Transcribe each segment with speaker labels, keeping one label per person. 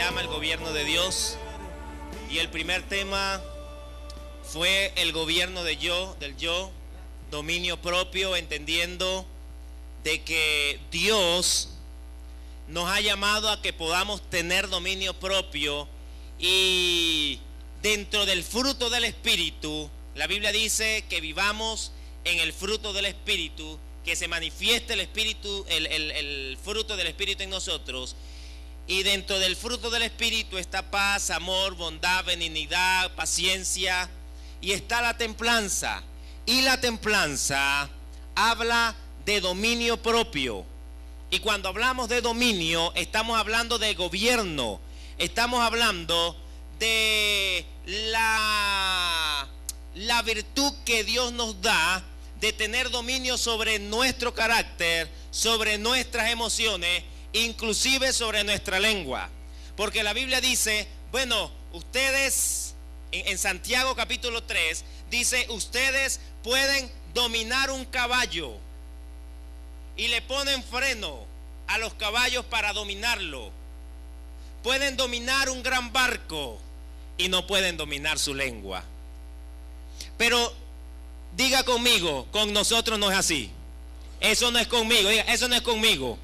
Speaker 1: llama El gobierno de Dios, y el primer tema fue el gobierno del yo, dominio propio, entendiendo de que Dios nos ha llamado a que podamos tener dominio propio, y dentro del fruto del Espíritu, la Biblia dice que vivamos en el fruto del Espíritu, que se manifieste el Espíritu, el fruto del Espíritu en nosotros. Y dentro del fruto del Espíritu está paz, amor, bondad, benignidad, paciencia, y está la templanza. Y la templanza habla de dominio propio. Y cuando hablamos de dominio, estamos hablando de gobierno. Estamos hablando de la virtud que Dios nos da de tener dominio sobre nuestro carácter, sobre nuestras emociones, inclusive sobre nuestra lengua. Porque la Biblia dice, bueno, ustedes, en Santiago capítulo 3, dice, ustedes pueden dominar un caballo, y le ponen freno a los caballos para dominarlo. Pueden dominar un gran barco y no pueden dominar su lengua. Pero diga conmigo, con nosotros no es así. Eso no es conmigo, diga, eso no es conmigo.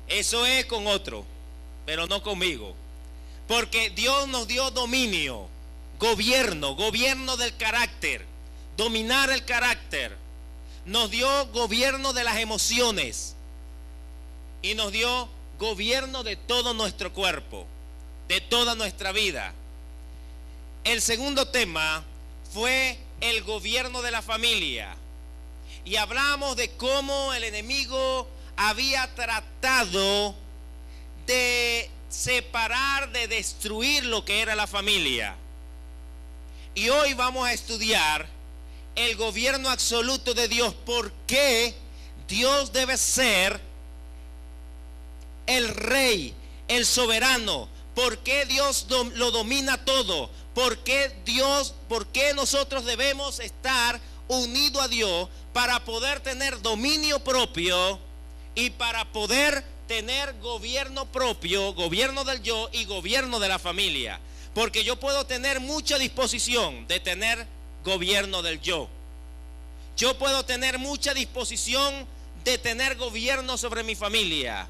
Speaker 1: Eso es con otro, pero no conmigo. Porque Dios nos dio dominio, gobierno del carácter, dominar el carácter. Nos dio gobierno de las emociones y nos dio gobierno de todo nuestro cuerpo, de toda nuestra vida. El segundo tema fue el gobierno de la familia, y hablamos de cómo el enemigo había tratado de separar, de destruir lo que era la familia. Y hoy vamos a estudiar el gobierno absoluto de Dios. ¿Por qué Dios debe ser el rey, el soberano? ¿Por qué Dios lo domina todo? ¿Por qué nosotros debemos estar unidos a Dios para poder tener dominio propio y para poder tener gobierno propio, gobierno del yo y gobierno de la familia? Porque yo puedo tener mucha disposición de tener gobierno del yo. Yo puedo tener mucha disposición de tener gobierno sobre mi familia,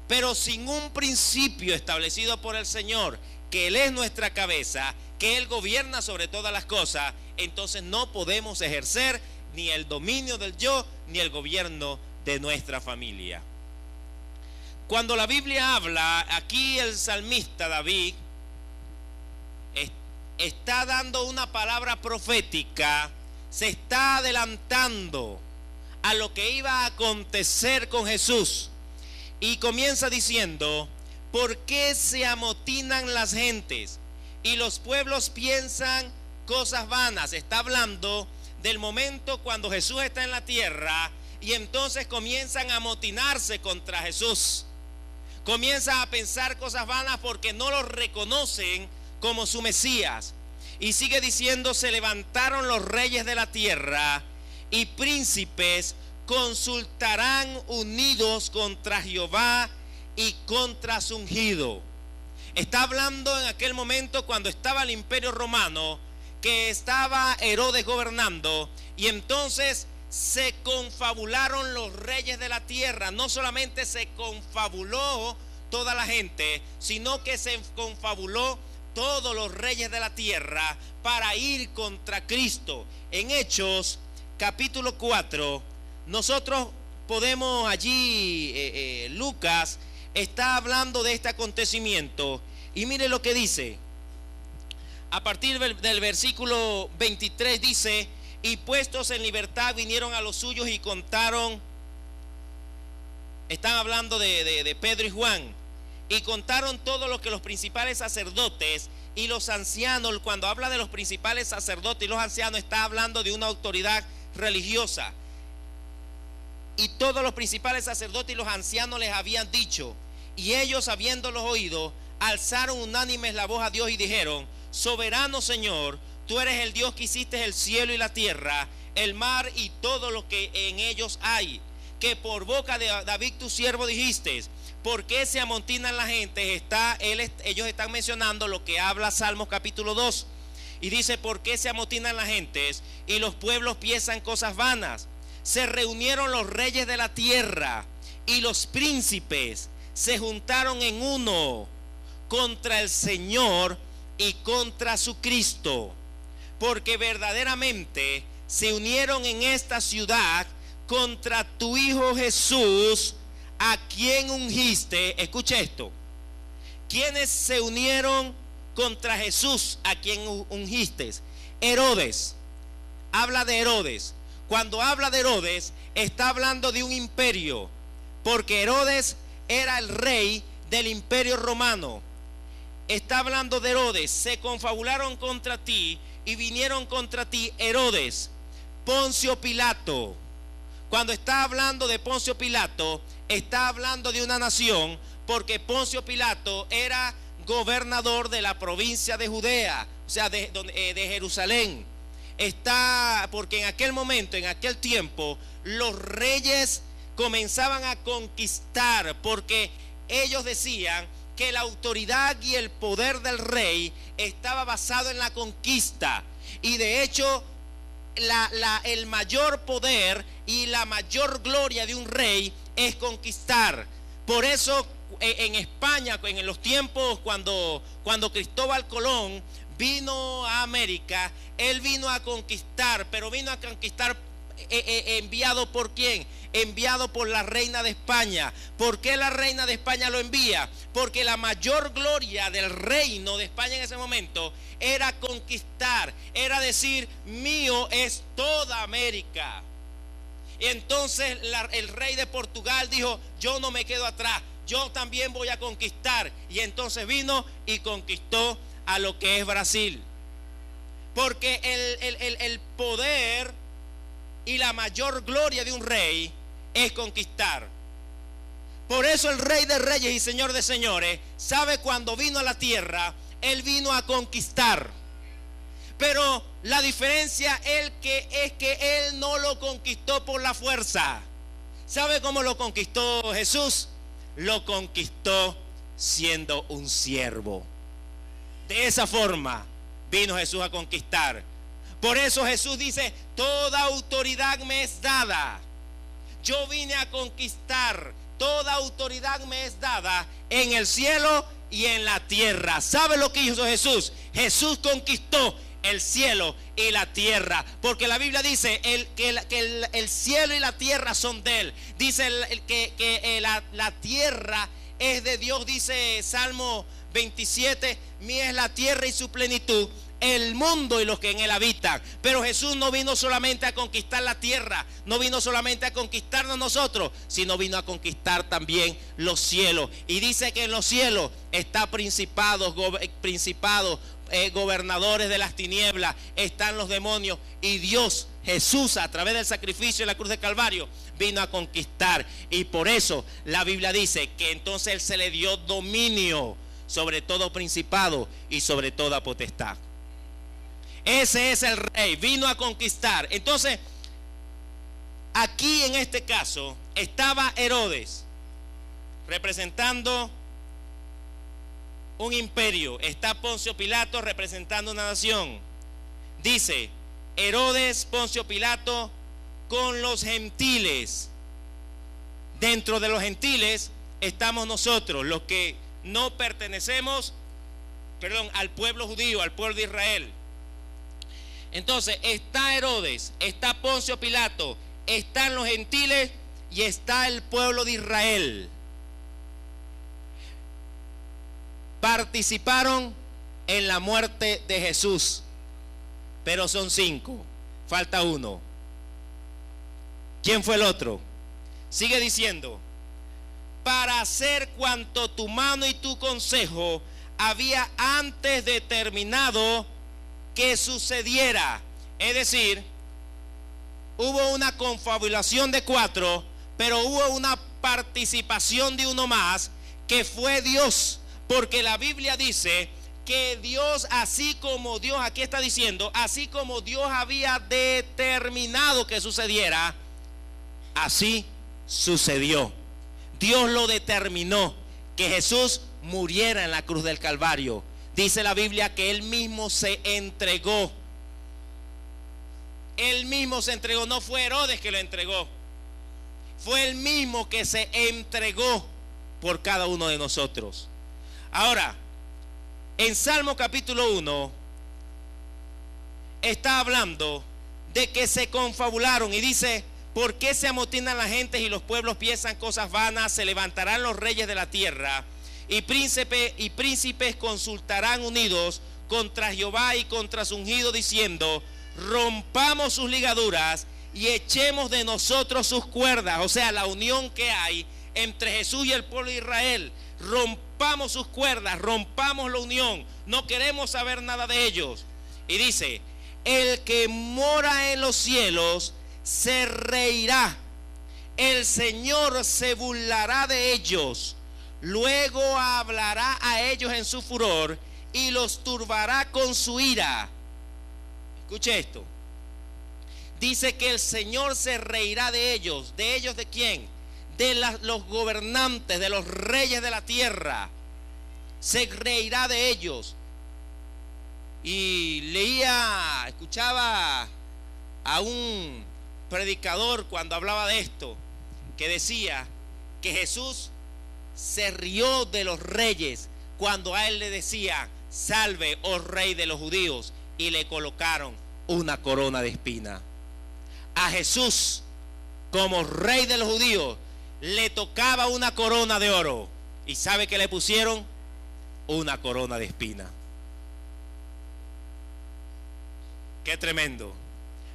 Speaker 1: pero sin un principio establecido por el Señor, que Él es nuestra cabeza, que Él gobierna sobre todas las cosas, entonces no podemos ejercer ni el dominio del yo, ni el gobierno de nuestra familia. Cuando la Biblia habla, aquí el salmista David está dando una palabra profética, se está adelantando a lo que iba a acontecer con Jesús, y comienza diciendo: ¿por qué se amotinan las gentes y los pueblos piensan cosas vanas? Está hablando del momento cuando Jesús está en la tierra, y entonces comienzan a amotinarse contra Jesús. Comienzan a pensar cosas vanas porque no lo reconocen como su Mesías. Y sigue diciendo: se levantaron los reyes de la tierra, y príncipes consultarán unidos contra Jehová y contra su ungido. Está hablando en aquel momento cuando estaba el Imperio Romano, que estaba Herodes gobernando, y entonces se confabularon los reyes de la tierra. No solamente se confabuló toda la gente, sino que se confabuló todos los reyes de la tierra para ir contra Cristo. En Hechos capítulo 4, nosotros podemos allí, Lucas está hablando de este acontecimiento, y mire lo que dice. A partir del versículo 23 dice: y puestos en libertad vinieron a los suyos y contaron. Están hablando de Pedro y Juan. Y contaron todo lo que los principales sacerdotes y los ancianos. Cuando habla de los principales sacerdotes y los ancianos, está hablando de una autoridad religiosa. Y todos los principales sacerdotes y los ancianos les habían dicho, y ellos, habiéndolos oído, alzaron unánimes la voz a Dios y dijeron: soberano Señor, tú eres el Dios que hiciste el cielo y la tierra, el mar y todo lo que en ellos hay, que por boca de David tu siervo dijiste: ¿por qué se amontinan la gente? Ellos están mencionando lo que habla Salmos capítulo 2. Y dice, ¿por qué se amotinan las gentes y los pueblos piensan cosas vanas? Se reunieron los reyes de la tierra y los príncipes se juntaron en uno contra el Señor y contra su Cristo, porque verdaderamente se unieron en esta ciudad contra tu Hijo Jesús, a quien ungiste. Escucha esto. ¿Quiénes se unieron contra Jesús, a quien ungiste? Herodes. Habla de Herodes. Cuando habla de Herodes, está hablando de un imperio, porque Herodes era el rey del imperio romano. Está hablando de Herodes. Se confabularon contra ti y vinieron contra ti Herodes, Poncio Pilato. Cuando está hablando de Poncio Pilato, está hablando de una nación, porque Poncio Pilato era gobernador de la provincia de Judea, o sea, de Jerusalén. Porque en aquel momento, en aquel tiempo, los reyes comenzaban a conquistar, porque ellos decían que la autoridad y el poder del rey estaba basado en la conquista. Y de hecho, el mayor poder y la mayor gloria de un rey es conquistar. Por eso en España, en los tiempos cuando Cristóbal Colón vino a América, él vino a conquistar, pero vino a conquistar enviado por ¿quién? Enviado por la reina de España. ¿Por qué la reina de España lo envía? Porque la mayor gloria del reino de España en ese momento era conquistar, era decir, mío es toda América. Y entonces el rey de Portugal dijo, yo no me quedo atrás, yo también voy a conquistar. Y entonces vino y conquistó a lo que es Brasil. Porque el poder y la mayor gloria de un rey es conquistar. Por eso el Rey de Reyes y Señor de Señores sabe cuando vino a la tierra, él vino a conquistar. Pero la diferencia es que él no lo conquistó por la fuerza. ¿Sabe cómo lo conquistó Jesús? Lo conquistó siendo un siervo. De esa forma vino Jesús a conquistar. Por eso Jesús dice, toda autoridad me es dada. Yo vine a conquistar. Toda autoridad me es dada en el cielo y en la tierra. ¿Sabe lo que hizo Jesús? Jesús conquistó el cielo y la tierra, porque la Biblia dice que el cielo y la tierra son de él. Dice que la tierra es de Dios. Dice Salmo 27, mía es la tierra y su plenitud, el mundo y los que en él habitan. Pero Jesús no vino solamente a conquistar la tierra, no vino solamente a conquistarnos nosotros, sino vino a conquistar también los cielos. Y dice que en los cielos está principados, gobernadores de las tinieblas, están los demonios. Y Dios, Jesús, a través del sacrificio de la cruz de Calvario, vino a conquistar. Y por eso la Biblia dice que entonces él se le dio dominio sobre todo principado y sobre toda potestad. Ese es el rey, vino a conquistar. Entonces, aquí en este caso estaba Herodes representando un imperio. Está Poncio Pilato representando una nación. Dice Herodes, Poncio Pilato con los gentiles. Dentro de los gentiles estamos nosotros, los que no pertenecemos, al pueblo judío, al pueblo de Israel. Entonces está Herodes, está Poncio Pilato, están los gentiles y está el pueblo de Israel. Participaron en la muerte de Jesús, pero son 5, falta uno. ¿Quién fue el otro? Sigue diciendo, para hacer cuanto tu mano y tu consejo había antes determinado que sucediera. Es decir, hubo una confabulación de 4, pero hubo una participación de uno más, que fue Dios. Porque la Biblia dice que Dios, así como Dios, aquí está diciendo, así como Dios había determinado que sucediera, así sucedió. Dios lo determinó, que Jesús muriera en la cruz del Calvario. Dice la Biblia que Él mismo se entregó. Él mismo se entregó, no fue Herodes que lo entregó. Fue Él mismo que se entregó por cada uno de nosotros. Ahora, en Salmo capítulo 1, está hablando de que se confabularon y dice: ¿por qué se amotinan las gentes y los pueblos piensan cosas vanas? Se levantarán los reyes de la tierra y príncipes consultarán unidos contra Jehová y contra su ungido, diciendo: rompamos sus ligaduras y echemos de nosotros sus cuerdas. O sea, la unión que hay entre Jesús y el pueblo de Israel. Rompamos sus cuerdas, rompamos la unión. No queremos saber nada de ellos. Y dice: el que mora en los cielos se reirá, el Señor se burlará de ellos, luego hablará a ellos en su furor y los turbará con su ira. Escuche esto. Dice que el Señor se reirá de ellos. ¿De ellos de quién? De los gobernantes, de los reyes de la tierra. Se reirá de ellos. Y escuchaba a un predicador cuando hablaba de esto, que decía que Jesús se rió de los reyes cuando a él le decía: salve, oh rey de los judíos, y le colocaron una corona de espina. A Jesús, como rey de los judíos, le tocaba una corona de oro. ¿Y sabe qué le pusieron? Una corona de espina. Qué tremendo.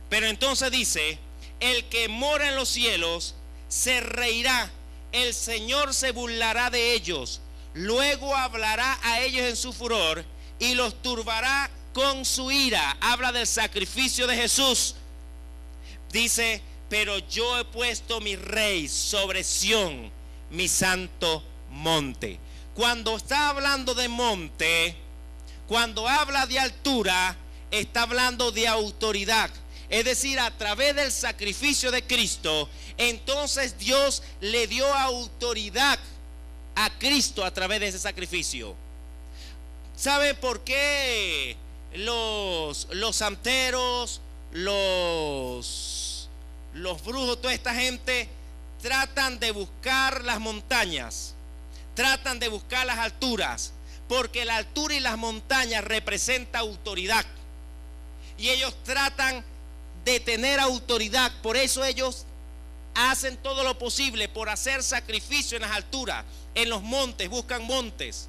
Speaker 1: Pero entonces dice: el que mora en los cielos se reirá, el Señor se burlará de ellos, luego hablará a ellos en su furor y los turbará con su ira. Habla del sacrificio de Jesús. Dice: pero yo he puesto mi rey sobre Sión, mi santo monte. Cuando está hablando de monte, cuando habla de altura, está hablando de autoridad. Es decir, a través del sacrificio de Cristo, entonces Dios le dio autoridad a Cristo a través de ese sacrificio. ¿Sabe por qué los santeros, los brujos, toda esta gente tratan de buscar las montañas, tratan de buscar las alturas? Porque la altura y las montañas representan autoridad. Y ellos tratan de tener autoridad. Por eso ellos hacen todo lo posible por hacer sacrificio en las alturas, en los montes, buscan montañas.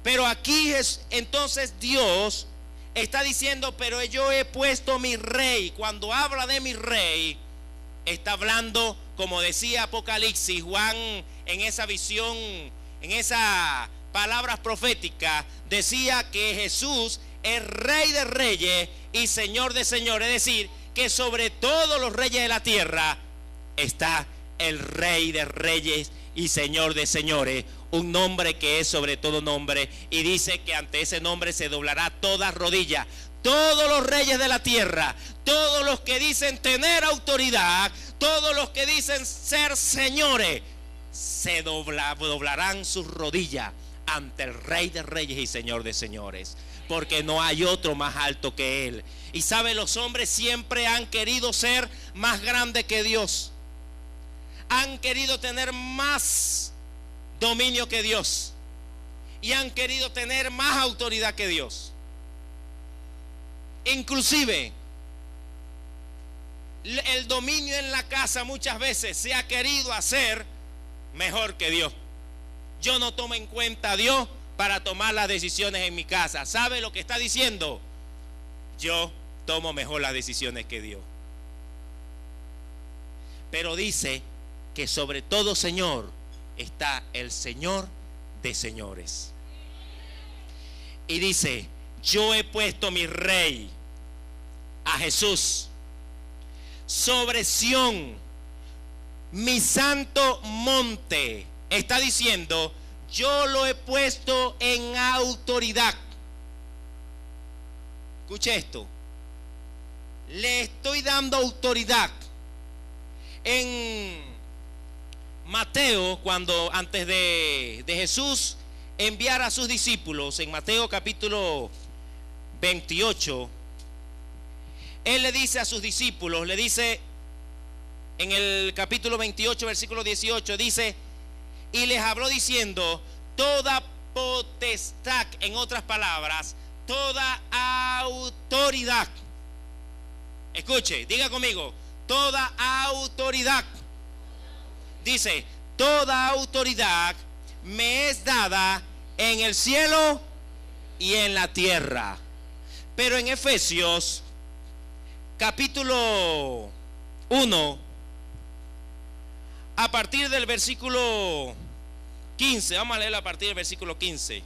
Speaker 1: Pero aquí entonces Dios está diciendo: pero yo he puesto mi rey. Cuando habla de mi rey, está hablando, como decía Apocalipsis, Juan en esa visión, en esa palabras proféticas, decía que Jesús es rey de reyes y señor de señores. Es decir, que sobre todos los reyes de la tierra está el rey de reyes y señor de señores, un nombre que es sobre todo nombre, y dice que ante ese nombre se doblará toda rodilla. Todos los reyes de la tierra, todos los que dicen tener autoridad, todos los que dicen ser señores, se doblarán sus rodillas ante el rey de reyes y señor de señores, porque no hay otro más alto que él. Y sabe, los hombres siempre han querido ser más grandes que Dios, han querido tener más dominio que Dios y han querido tener más autoridad que Dios. Inclusive el dominio en la casa muchas veces se ha querido hacer mejor que Dios. Yo no tomo en cuenta a Dios para tomar las decisiones en mi casa. ¿Sabe lo que está diciendo? Yo tomo mejor las decisiones que Dios. Pero dice que sobre todo Señor está el Señor de señores. Y dice: yo he puesto mi rey, a Jesús, sobre Sión, mi santo monte. Está diciendo: yo lo he puesto en autoridad. Escuche esto. Le estoy dando autoridad. En Mateo, cuando antes de Jesús enviar a sus discípulos, en Mateo capítulo 28, Él le dice a sus discípulos, le dice en el capítulo 28, versículo 18, dice, y les habló diciendo, toda potestad, en otras palabras, toda autoridad. Escuche, diga conmigo, toda autoridad. Dice, toda autoridad me es dada en el cielo y en la tierra. Pero en Efesios capítulo 1, a partir del versículo 15, vamos a leer a partir del versículo 15.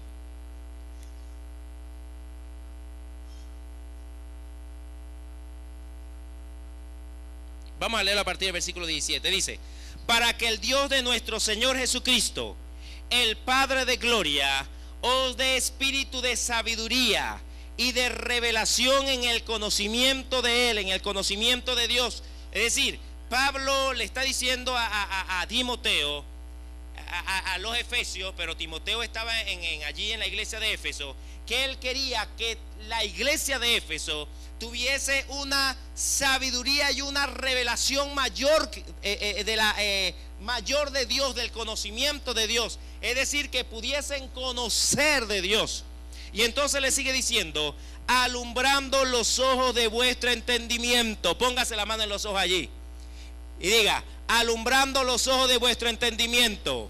Speaker 1: Vamos a leer a partir del versículo 17. Dice, para que el Dios de nuestro Señor Jesucristo, el Padre de gloria, os dé espíritu de sabiduría y de revelación en el conocimiento de Él, en el conocimiento de Dios. Es decir, Pablo le está diciendo a Timoteo, a los efesios, pero Timoteo estaba allí en la iglesia de Éfeso, que él quería que la iglesia de Éfeso tuviese una sabiduría y una revelación mayor mayor de Dios, del conocimiento de Dios, es decir, que pudiesen conocer de Dios. Y entonces le sigue diciendo, alumbrando los ojos de vuestro entendimiento. Póngase la mano en los ojos allí y diga, alumbrando los ojos de vuestro entendimiento.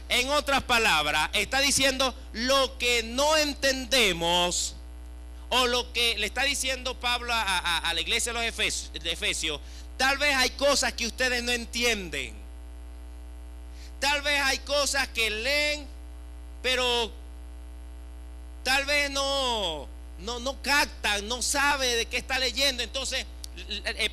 Speaker 1: En otras palabras, está diciendo lo que no entendemos, o lo que le está diciendo Pablo a la iglesia de los Efesios. Tal vez hay cosas que ustedes no entienden. Tal vez hay cosas que leen, pero tal vez no captan, no sabe de qué está leyendo. Entonces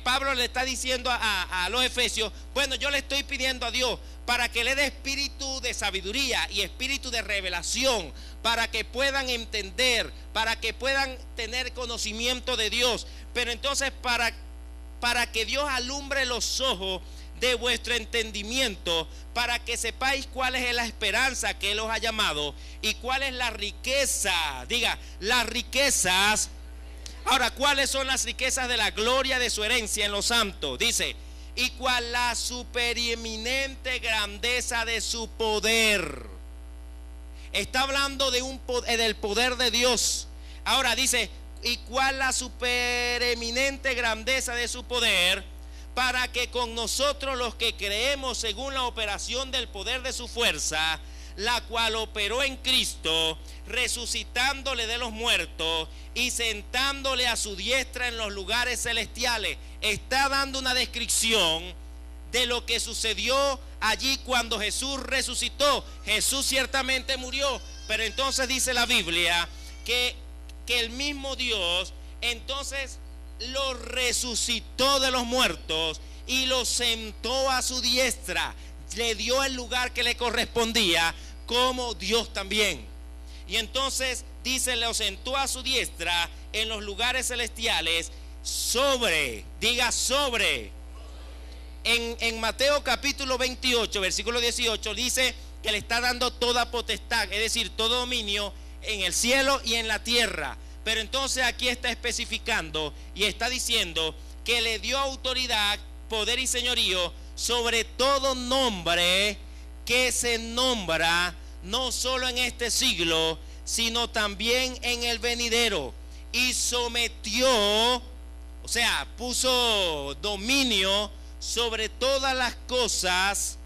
Speaker 1: Pablo le está diciendo a los efesios, bueno, yo le estoy pidiendo a Dios para que le dé espíritu de sabiduría y espíritu de revelación, para que puedan entender, para que puedan tener conocimiento de Dios. Pero entonces para que Dios alumbre los ojos de vuestro entendimiento, para que sepáis cuál es la esperanza que Él os ha llamado y cuál es la riqueza. Diga, las riquezas. Ahora, ¿cuáles son las riquezas de la gloria de su herencia en los santos? Dice, y cuál la supereminente grandeza de su poder. Está hablando de del poder de Dios. Ahora dice, y cuál la supereminente grandeza de su poder, para que con nosotros los que creemos según la operación del poder de su fuerza, la cual operó en Cristo, resucitándole de los muertos y sentándole a su diestra en los lugares celestiales. Está dando una descripción de lo que sucedió allí cuando Jesús resucitó. Jesús ciertamente murió, pero entonces dice la Biblia que el mismo Dios entonces lo resucitó de los muertos y lo sentó a su diestra, le dio el lugar que le correspondía como Dios también. Y entonces dice, lo sentó a su diestra en los lugares celestiales sobre, diga sobre. En Mateo capítulo 28, versículo 18, dice que le está dando toda potestad, es decir, todo dominio en el cielo y en la tierra. Pero entonces aquí está especificando y está diciendo que le dio autoridad, poder y señorío sobre todo nombre que se nombra no solo en este siglo, sino también en el venidero. Y sometió, o sea, puso dominio sobre todas las cosas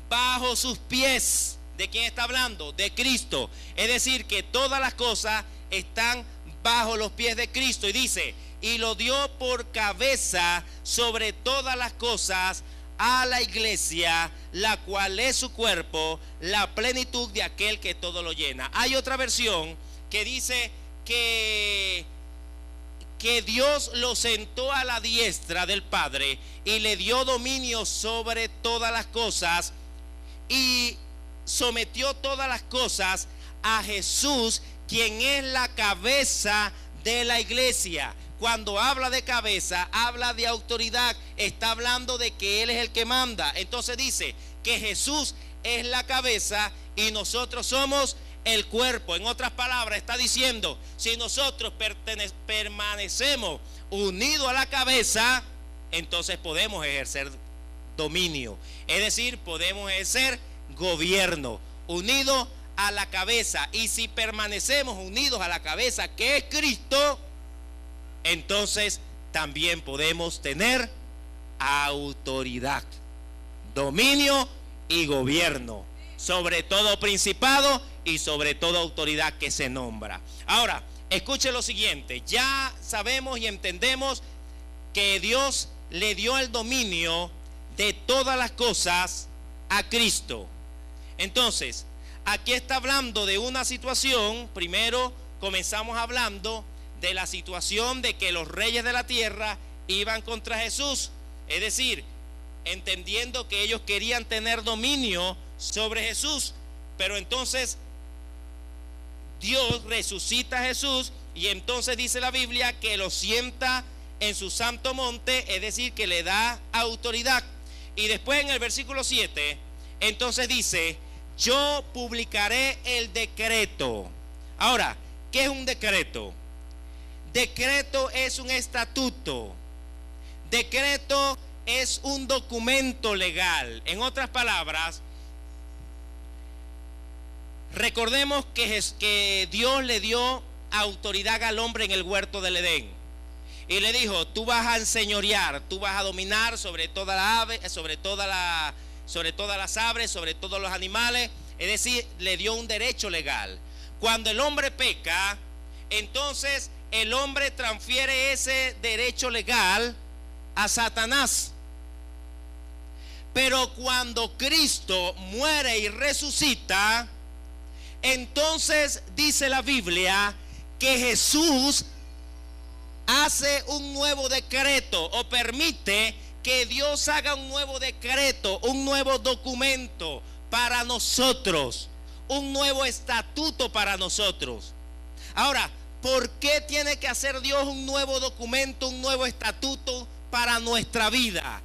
Speaker 1: bajo sus pies. ¿De quién está hablando? De Cristo. Es decir, que todas las cosas están bajo los pies de Cristo. Y dice, y lo dio por cabeza sobre todas las cosas a la iglesia, la cual es su cuerpo, la plenitud de aquel que todo lo llena. Hay otra versión que dice que Dios lo sentó a la diestra del Padre y le dio dominio sobre todas las cosas y sometió todas las cosas a Jesús, quien es la cabeza de la iglesia. cuando habla de cabeza, habla de autoridad, está hablando de que Él es el que manda. Entonces dice que Jesús es la cabeza y nosotros somos el cuerpo. En otras palabras, está diciendo, si nosotros permanecemos unidos a la cabeza, entonces podemos ejercer dominio. Es decir, podemos ejercer gobierno, unidos a la cabeza. Y si permanecemos unidos a la cabeza, que es Cristo, entonces también podemos tener autoridad, dominio y gobierno sobre todo principado y sobre toda autoridad que se nombra. Ahora, escuche lo siguiente. Ya sabemos y entendemos que Dios le dio el dominio de todas las cosas a Cristo. Entonces, aquí está hablando de una situación. Primero comenzamos hablando de la situación de que los reyes de la tierra iban contra Jesús. Es decir, entendiendo que ellos querían tener dominio sobre Jesús. Pero entonces Dios resucita a Jesús y entonces dice la Biblia que lo sienta en su santo monte, es decir, que le da autoridad. Y después en el versículo 7, entonces dice, yo publicaré el decreto. Ahora, ¿qué es un decreto? Decreto es un estatuto. Decreto es un documento legal. En otras palabras, recordemos que Dios le dio autoridad al hombre en el huerto del Edén. Y le dijo, tú vas a enseñorear, tú vas a dominar sobre toda la ave, sobre todas las aves, sobre todos los animales. Es decir, le dio un derecho legal. Cuando el hombre peca, entonces el hombre transfiere ese derecho legal a Satanás. Pero cuando Cristo muere y resucita, entonces dice la Biblia que Jesús hace un nuevo decreto o permite que Dios haga un nuevo decreto, un nuevo documento para nosotros, un nuevo estatuto para nosotros. Ahora, ¿por qué tiene que hacer Dios un nuevo documento, un nuevo estatuto para nuestra vida?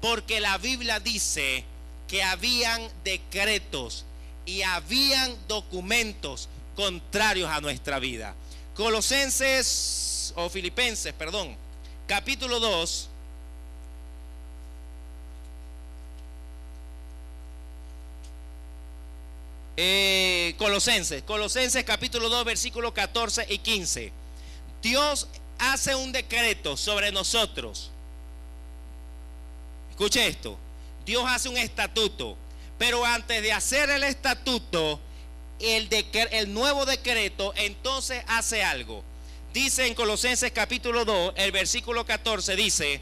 Speaker 1: Porque la Biblia dice que habían decretos y habían documentos contrarios a nuestra vida. Filipenses, capítulo 2. Colosenses capítulo 2, versículos 14 y 15. Dios hace un decreto sobre nosotros. Escuche esto. Dios hace un estatuto, pero antes de hacer el estatuto, el nuevo decreto, entonces hace algo. Dice en Colosenses capítulo 2, el versículo 14, dice,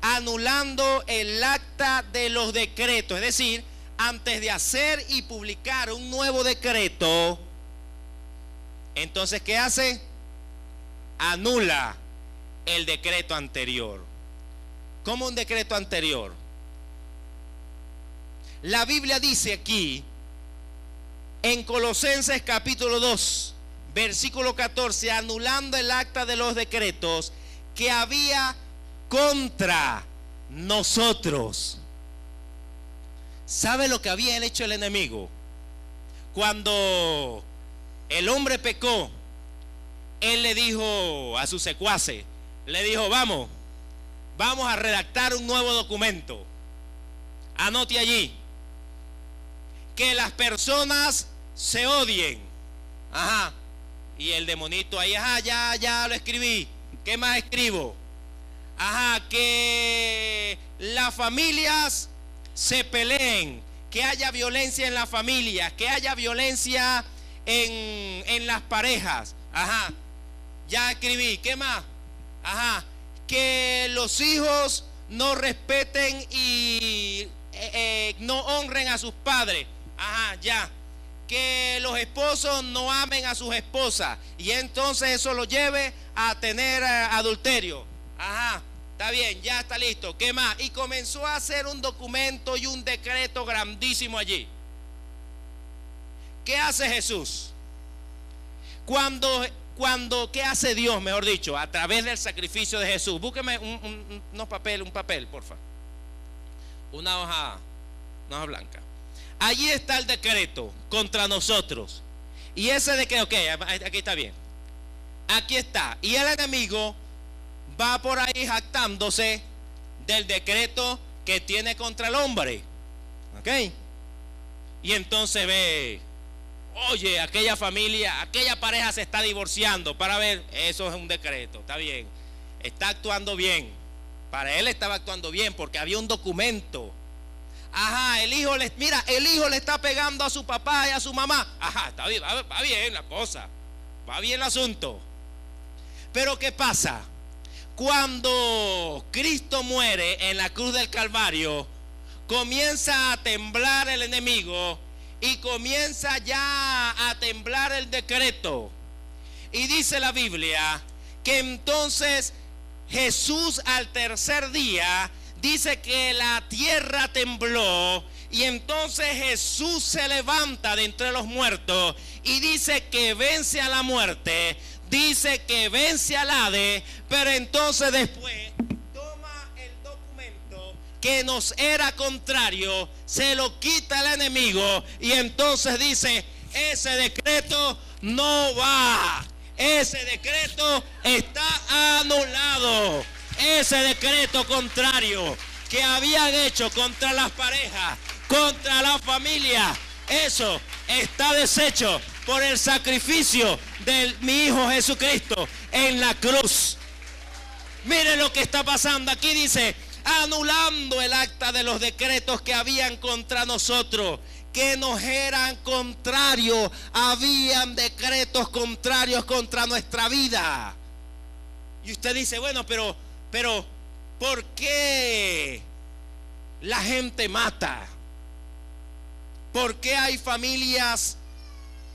Speaker 1: anulando el acta de los decretos. Es decir, antes de hacer y publicar un nuevo decreto, entonces ¿qué hace? Anula el decreto anterior. ¿Cómo un decreto anterior? La Biblia dice aquí en Colosenses capítulo 2, versículo 14, anulando el acta de los decretos que había contra nosotros. ¿Sabe lo que había hecho el enemigo? Cuando el hombre pecó, él le dijo a sus secuaces, le dijo, vamos a redactar un nuevo documento. Anote allí, que las personas se odien. Ajá. Y el demonito ahí, ajá, ya lo escribí. ¿Qué más escribo? Ajá, que las familias se peleen, que haya violencia en la familia, que haya violencia en las parejas. Ajá, ya escribí. ¿Qué más? Ajá, que los hijos no respeten y no honren a sus padres. Ajá, ya. Que los esposos no amen a sus esposas y entonces eso lo lleve a tener adulterio. Ajá, está bien, ya está listo. ¿Qué más? Y comenzó a hacer un documento y un decreto grandísimo allí. ¿Qué hace Jesús? Cuando ¿qué hace Dios, mejor dicho, a través del sacrificio de Jesús? Búsqueme un papel, porfa. Una hoja blanca. Allí está el decreto contra nosotros. Y ese decreto, ok, aquí está bien. Aquí está. Y el enemigo va por ahí jactándose del decreto que tiene contra el hombre. Ok. Y entonces ve, oye, aquella familia, aquella pareja se está divorciando. Para ver, eso es un decreto, está bien. Está actuando bien. Para él estaba actuando bien porque había un documento. Ajá, el hijo le está pegando a su papá y a su mamá. Ajá, está bien, va bien la cosa, va bien el asunto. Pero ¿qué pasa? Cuando Cristo muere en la cruz del Calvario, comienza a temblar el enemigo y comienza ya a temblar el decreto. Y dice la Biblia que entonces Jesús al tercer día dice que la tierra tembló y entonces Jesús se levanta de entre los muertos y dice que vence a la muerte, dice que vence al Hades, pero entonces después toma el documento que nos era contrario, se lo quita al enemigo y entonces dice, ese decreto no va, ese decreto está anulado. Ese decreto contrario que habían hecho contra las parejas, contra la familia, eso está deshecho por el sacrificio de mi Hijo Jesucristo en la cruz. Miren lo que está pasando. Aquí dice, anulando el acta de los decretos que habían contra nosotros, que nos eran contrarios. Habían decretos contrarios contra nuestra vida. Y usted dice, bueno, pero ¿por qué la gente mata? ¿Por qué hay familias,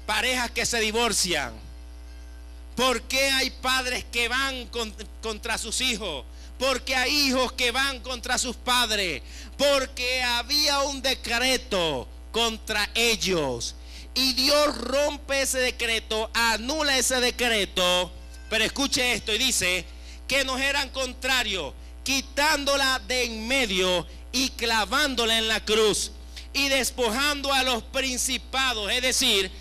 Speaker 1: parejas que se divorcian? ¿Por qué hay padres que van contra sus hijos? ¿Por qué hay hijos que van contra sus padres? Porque había un decreto contra ellos. Y Dios rompe ese decreto, anula ese decreto. Pero escuche esto y dice que nos eran contrarios, quitándola de en medio y clavándola en la cruz y despojando a los principados, es decir,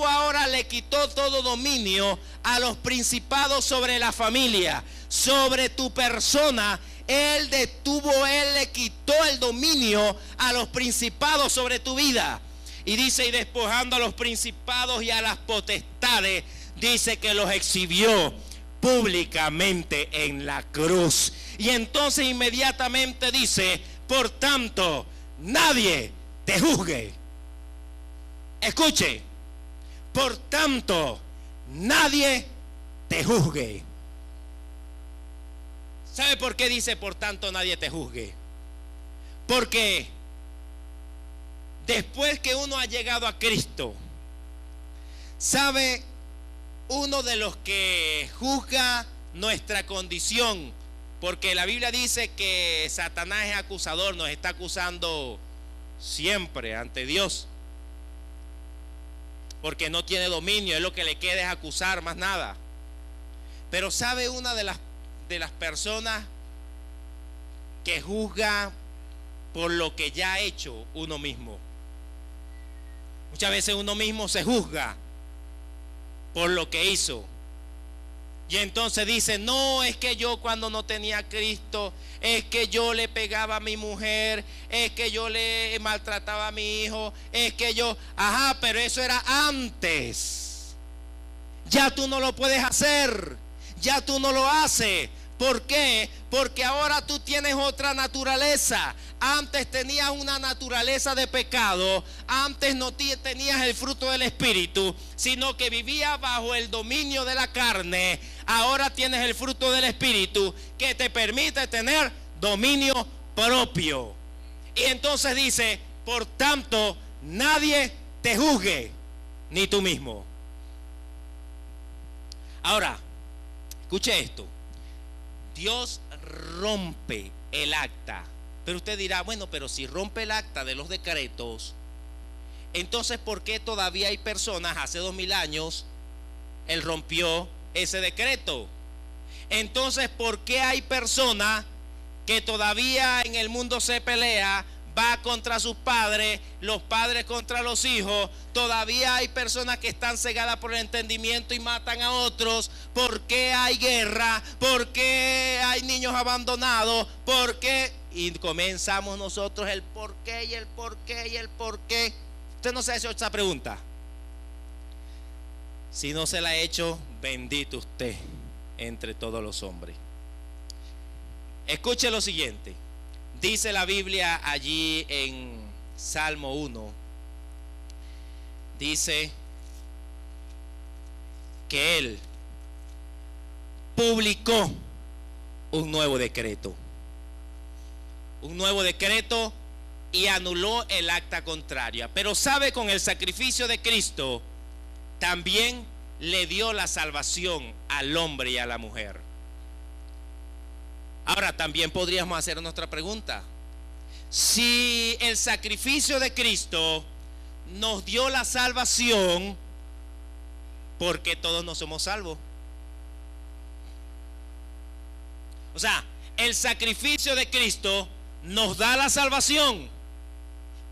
Speaker 1: ahora le quitó todo dominio a los principados sobre la familia, sobre tu persona. Él le quitó el dominio a los principados sobre tu vida. Y dice, y despojando a los principados y a las potestades, dice que los exhibió públicamente en la cruz. Y entonces inmediatamente dice, por tanto, nadie te juzgue. Escuche, por tanto, nadie te juzgue. ¿Sabe por qué dice por tanto nadie te juzgue? Porque después que uno ha llegado a Cristo, ¿sabe? Uno de los que juzga nuestra condición, porque la Biblia dice que Satanás es acusador, nos está acusando siempre ante Dios, porque no tiene dominio, es lo que le queda es acusar, más nada. Pero ¿sabe una de las personas que juzga por lo que ya ha hecho uno mismo? Muchas veces uno mismo se juzga por lo que hizo. Y entonces dice, no, es que yo cuando no tenía a Cristo, es que yo le pegaba a mi mujer, es que yo le maltrataba a mi hijo, es que yo, ajá, pero eso era antes. Ya tú no lo puedes hacer, ya tú no lo haces. ¿Por qué? Porque ahora tú tienes otra naturaleza. Antes tenías una naturaleza de pecado. Antes no tenías el fruto del Espíritu, sino que vivías bajo el dominio de la carne. Ahora tienes el fruto del Espíritu que te permite tener dominio propio. Y entonces dice, por tanto, nadie te juzgue, ni tú mismo. Ahora, escuche esto. Dios rompe el acta. Pero usted dirá, bueno, pero si rompe el acta de los decretos, entonces ¿por qué todavía hay personas hace 2000 años Él rompió ese decreto. Entonces, ¿por qué hay personas que todavía en el mundo se pelea? Va contra sus padres, los padres contra los hijos. Todavía hay personas que están cegadas por el entendimiento y matan a otros. ¿Por qué hay guerra? ¿Por qué hay niños abandonados? ¿Por qué? Y comenzamos nosotros el por qué y el por qué y el por qué. Usted no se ha hecho esta pregunta. Si no se la ha hecho, bendito usted entre todos los hombres. Escuche lo siguiente. Dice la Biblia allí en Salmo 1. Dice que Él publicó un nuevo decreto. Un nuevo decreto y anuló el acta contraria. Pero sabe, con el sacrificio de Cristo también le dio la salvación al hombre y a la mujer. Ahora también podríamos hacer nuestra pregunta. Si el sacrificio de Cristo nos dio la salvación, ¿por qué todos no somos salvos? O sea, el sacrificio de Cristo nos da la salvación,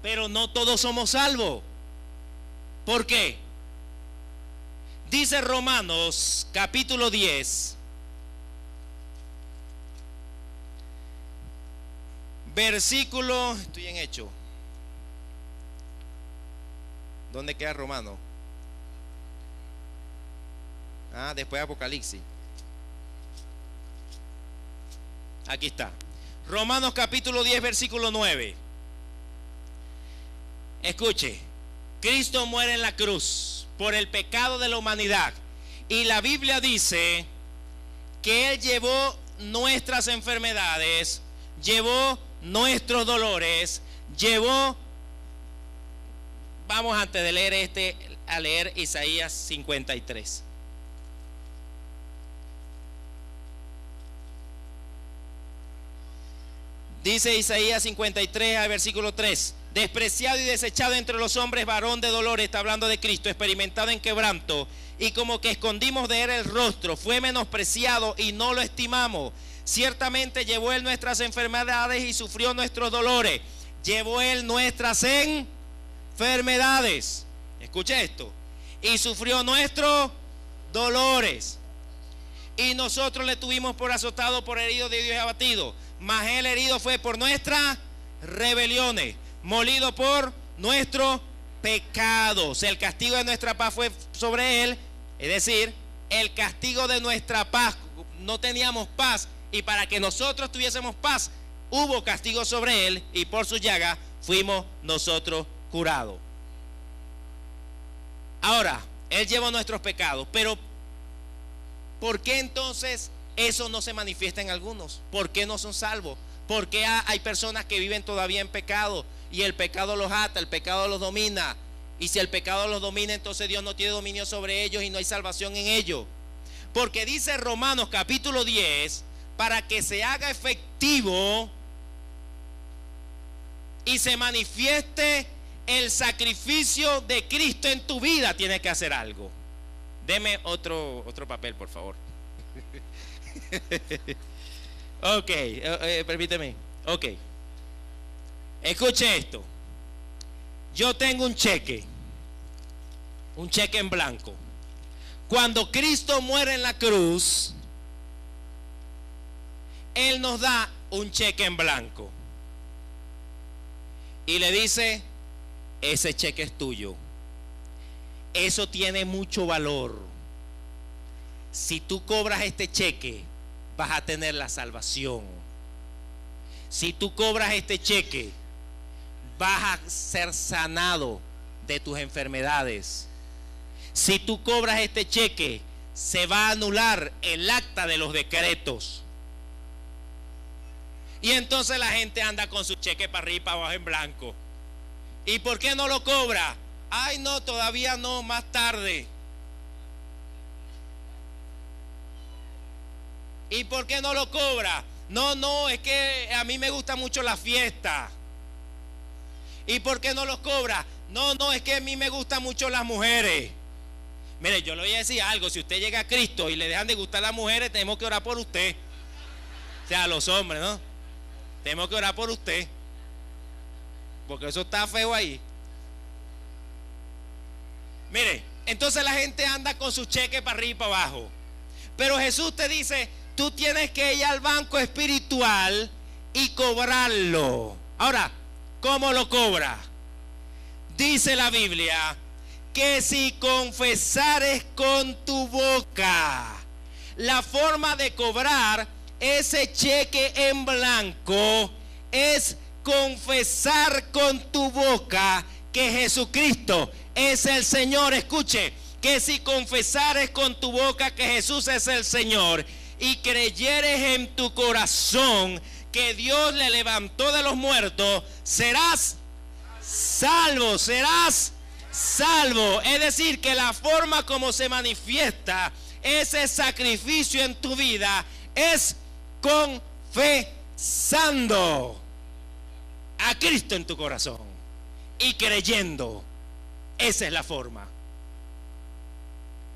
Speaker 1: pero no todos somos salvos. ¿Por qué? Dice Romanos capítulo 10, versículo, estoy en Hecho. ¿Dónde queda Romano? Después de Apocalipsis. Aquí está. Romanos capítulo 10, versículo 9. Escuche. Cristo muere en la cruz por el pecado de la humanidad. Y la Biblia dice que Él llevó nuestras enfermedades, llevó nuestros dolores, llevó. Vamos, antes de leer a leer Isaías 53. Dice Isaías 53 al versículo 3: despreciado y desechado entre los hombres, varón de dolores, está hablando de Cristo, experimentado en quebranto, y como que escondimos de Él el rostro, fue menospreciado y no lo estimamos. Ciertamente llevó Él nuestras enfermedades y sufrió nuestros dolores. Llevó Él nuestras enfermedades. Escuche esto. Y sufrió nuestros dolores. Y nosotros le tuvimos por azotado, por herido de Dios y abatido. Mas Él herido fue por nuestras rebeliones, molido por nuestros pecados. El castigo de nuestra paz fue sobre Él. Es decir, el castigo de nuestra paz. No teníamos paz, y para que nosotros tuviésemos paz, hubo castigo sobre Él, y por su llaga fuimos nosotros curados. Ahora, Él llevó nuestros pecados, pero ¿por qué entonces eso no se manifiesta en algunos? ¿Por qué no son salvos? ¿Por qué hay personas que viven todavía en pecado y el pecado los ata, el pecado los domina? Y si el pecado los domina, entonces Dios no tiene dominio sobre ellos y no hay salvación en ellos. Porque dice Romanos capítulo 10, para que se haga efectivo y se manifieste el sacrificio de Cristo en tu vida, tienes que hacer algo. Deme otro papel, por favor. Ok, permíteme. Ok. Escuche esto. Yo tengo un cheque en blanco. Cuando Cristo muere en la cruz, Él nos da un cheque en blanco y le dice: ese cheque es tuyo. Eso tiene mucho valor. Si tú cobras este cheque, vas a tener la salvación. Si tú cobras este cheque, vas a ser sanado de tus enfermedades. Si tú cobras este cheque, se va a anular el acta de los decretos. Y entonces la gente anda con su cheque para arriba y para abajo en blanco. ¿Y por qué no lo cobra? Ay, no, todavía no, más tarde. ¿Y por qué no lo cobra? No, es que a mí me gusta mucho la fiesta. ¿Y por qué no lo cobra? No, es que a mí me gustan mucho las mujeres. Mire, yo le voy a decir algo. Si usted llega a Cristo y le dejan de gustar las mujeres, tenemos que orar por usted. O sea, los hombres, ¿no? Tenemos que orar por usted, porque eso está feo ahí. Mire, entonces la gente anda con su cheque para arriba y para abajo. Pero Jesús te dice, tú tienes que ir al banco espiritual y cobrarlo. Ahora, ¿cómo lo cobra? Dice la Biblia que si confesares con tu boca, la forma de cobrar ese cheque en blanco es confesar con tu boca que Jesucristo es el Señor. Escuche, que si confesares con tu boca que Jesús es el Señor y creyeres en tu corazón que Dios le levantó de los muertos, serás salvo, serás salvo. Es decir, que la forma como se manifiesta ese sacrificio en tu vida es confesando a Cristo en tu corazón y creyendo. Esa es la forma.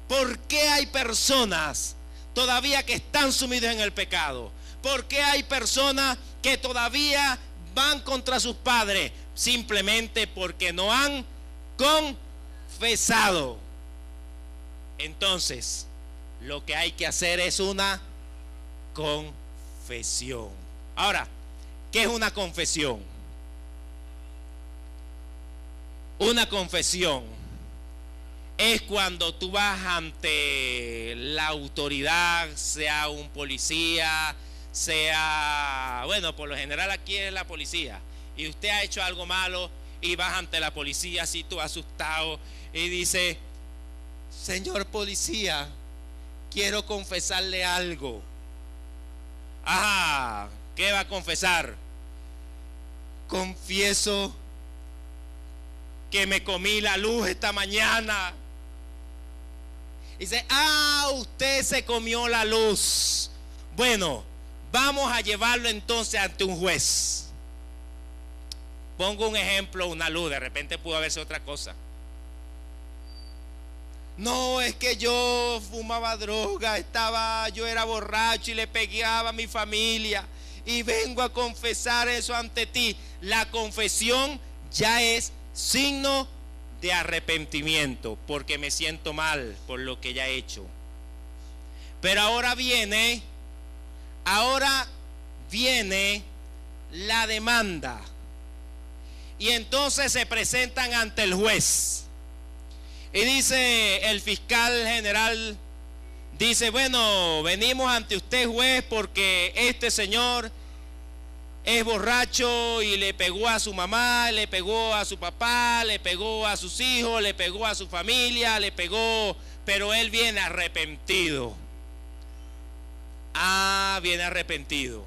Speaker 1: ¿Por qué hay personas todavía que están sumidos en el pecado? ¿Por qué hay personas que todavía van contra sus padres? Simplemente porque no han confesado. Entonces, lo que hay que hacer es una confesión. Ahora, ¿qué es una confesión? Una confesión es cuando tú vas ante la autoridad, sea un policía, sea, bueno, por lo general aquí es la policía, y usted ha hecho algo malo y vas ante la policía así tú asustado y dice: señor policía, quiero confesarle algo. Ajá, ¿qué va a confesar? Confieso que me comí la luz esta mañana. Dice: usted se comió la luz. Bueno, vamos a llevarlo entonces ante un juez. Pongo un ejemplo, una luz, de repente pudo haberse otra cosa. No, es que yo fumaba droga, yo era borracho y le pegaba a mi familia y vengo a confesar eso ante ti. La confesión ya es signo de arrepentimiento, porque me siento mal por lo que ya he hecho. Pero ahora viene la demanda. Y entonces se presentan ante el juez. Y dice el fiscal general, dice: bueno, venimos ante usted, juez, porque este señor es borracho y le pegó a su mamá, le pegó a su papá, le pegó a sus hijos, le pegó a su familia, le pegó, pero él viene arrepentido. Viene arrepentido.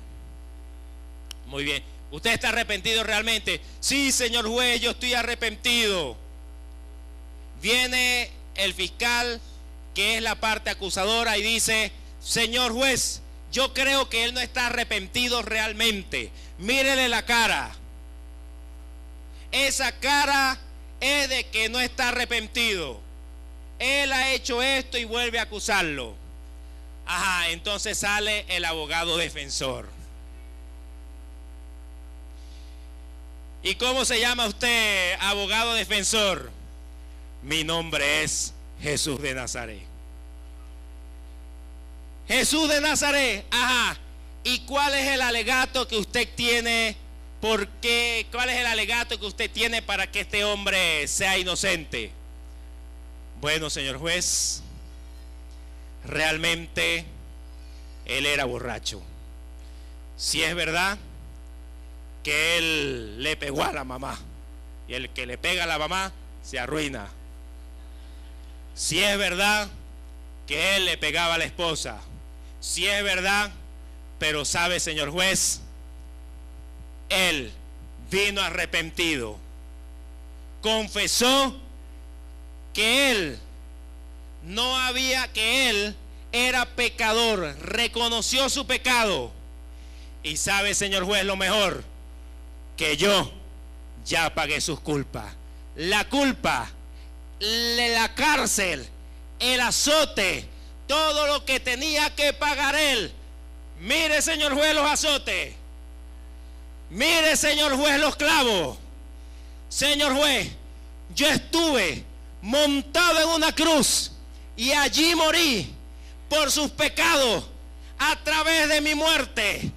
Speaker 1: Muy bien. ¿Usted está arrepentido realmente? Sí, señor juez, yo estoy arrepentido. Viene el fiscal, que es la parte acusadora, y dice: señor juez, yo creo que él no está arrepentido realmente. Mírele la cara. Esa cara es de que no está arrepentido. Él ha hecho esto y vuelve a acusarlo. Entonces sale el abogado defensor. ¿Y cómo se llama usted, abogado defensor? Mi nombre es Jesús de Nazaret. Jesús de Nazaret. ¿Y cuál es el alegato que usted tiene? ¿Por qué? ¿Cuál es el alegato que usted tiene para que este hombre sea inocente? Bueno, señor juez, realmente él era borracho. Si es verdad que él le pegó a la mamá, y el que le pega a la mamá se arruina. Si es verdad que él le pegaba a la esposa, si es verdad, pero sabe, señor juez, él vino arrepentido, confesó que él era pecador, reconoció su pecado. Y sabe, señor juez, lo mejor, que yo ya pagué sus culpas. La culpa, la cárcel el azote, todo lo que tenía que pagar él. Mire, señor juez, los azotes. Mire, señor juez, los clavos. Señor juez, yo estuve montado en una cruz y allí morí por sus pecados a través de mi muerte.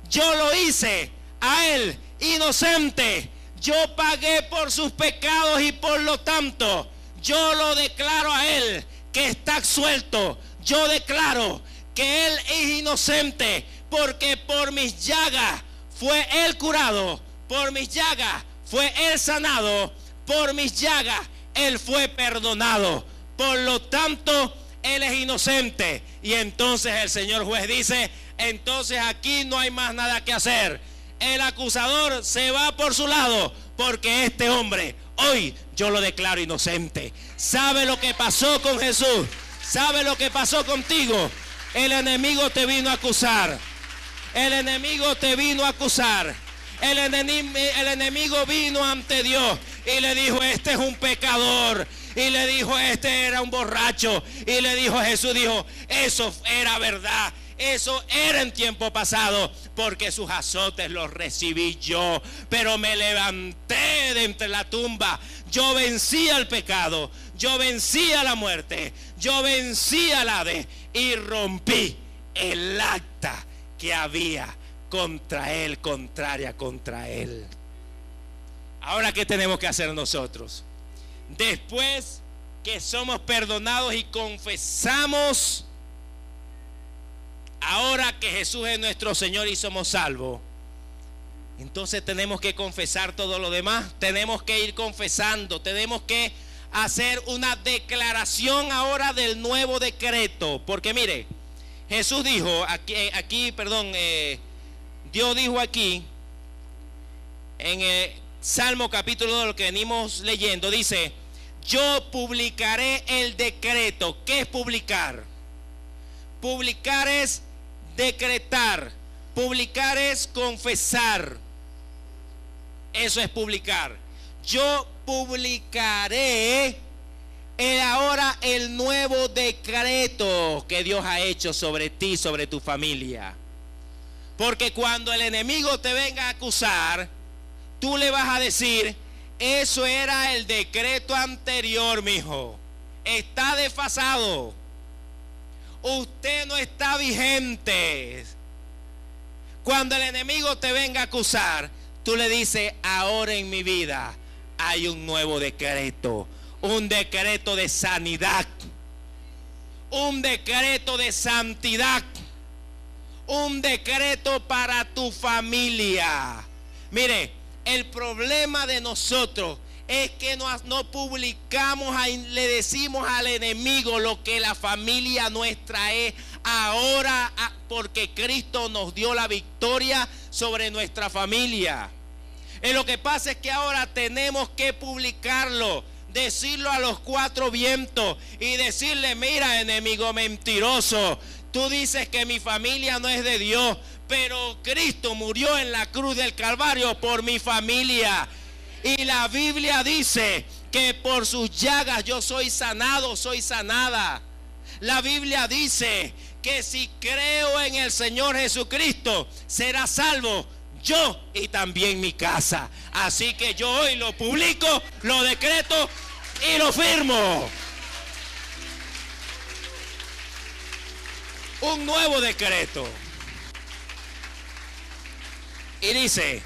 Speaker 1: Yo lo hice a él inocente. Yo pagué por sus pecados y por lo tanto yo lo declaro a él que está absuelto. Yo declaro que él es inocente porque por mis llagas fue él curado, por mis llagas fue él sanado, por mis llagas él fue perdonado. Por lo tanto, él es inocente. Y entonces el señor juez dice, entonces aquí no hay más nada que hacer. El acusador se va por su lado porque este hombre hoy yo lo declaro inocente. ¿Sabe lo que pasó con Jesús? ¿Sabe lo que pasó contigo? El enemigo te vino a acusar. El enemigo te vino a acusar. El enemigo vino ante Dios y le dijo, este es un pecador. Y le dijo, este era un borracho. Y le dijo, Jesús dijo, eso era verdad. Eso era en tiempo pasado, porque sus azotes los recibí yo, pero me levanté de entre la tumba. Yo vencí al pecado, yo vencí a la muerte, yo vencí al Hades y rompí el acta que había contra él, contraria contra él. Ahora, ¿qué tenemos que hacer nosotros? Después que somos perdonados y confesamos, ahora que Jesús es nuestro Señor y somos salvos, entonces tenemos que confesar todo lo demás. Tenemos que ir confesando, tenemos que hacer una declaración ahora del nuevo decreto. Porque mire, Jesús dijo, Dios dijo aquí, en el Salmo capítulo 2, lo que venimos leyendo, dice, yo publicaré el decreto. ¿Qué es publicar? Publicar es decretar, publicar es confesar. Eso es publicar. Yo publicaré ahora el nuevo decreto que Dios ha hecho sobre ti, sobre tu familia. Porque cuando el enemigo te venga a acusar, tú le vas a decir, eso era el decreto anterior, mijo. Está desfasado. Usted no está vigente. Cuando el enemigo te venga a acusar, tú le dices, ahora en mi vida hay un nuevo decreto. Un decreto de sanidad. Un decreto de santidad. Un decreto para tu familia. Mire, el problema de nosotros es que no publicamos, le decimos al enemigo lo que la familia nuestra es ahora, porque Cristo nos dio la victoria sobre nuestra familia. Y lo que pasa es que ahora tenemos que publicarlo, decirlo a los cuatro vientos y decirle, mira, enemigo mentiroso, tú dices que mi familia no es de Dios, pero Cristo murió en la cruz del Calvario por mi familia. Y la Biblia dice que por sus llagas yo soy sanado, soy sanada. La Biblia dice que si creo en el Señor Jesucristo, será salvo yo y también mi casa. Así que yo hoy lo publico, lo decreto y lo firmo. Un nuevo decreto. Y dice,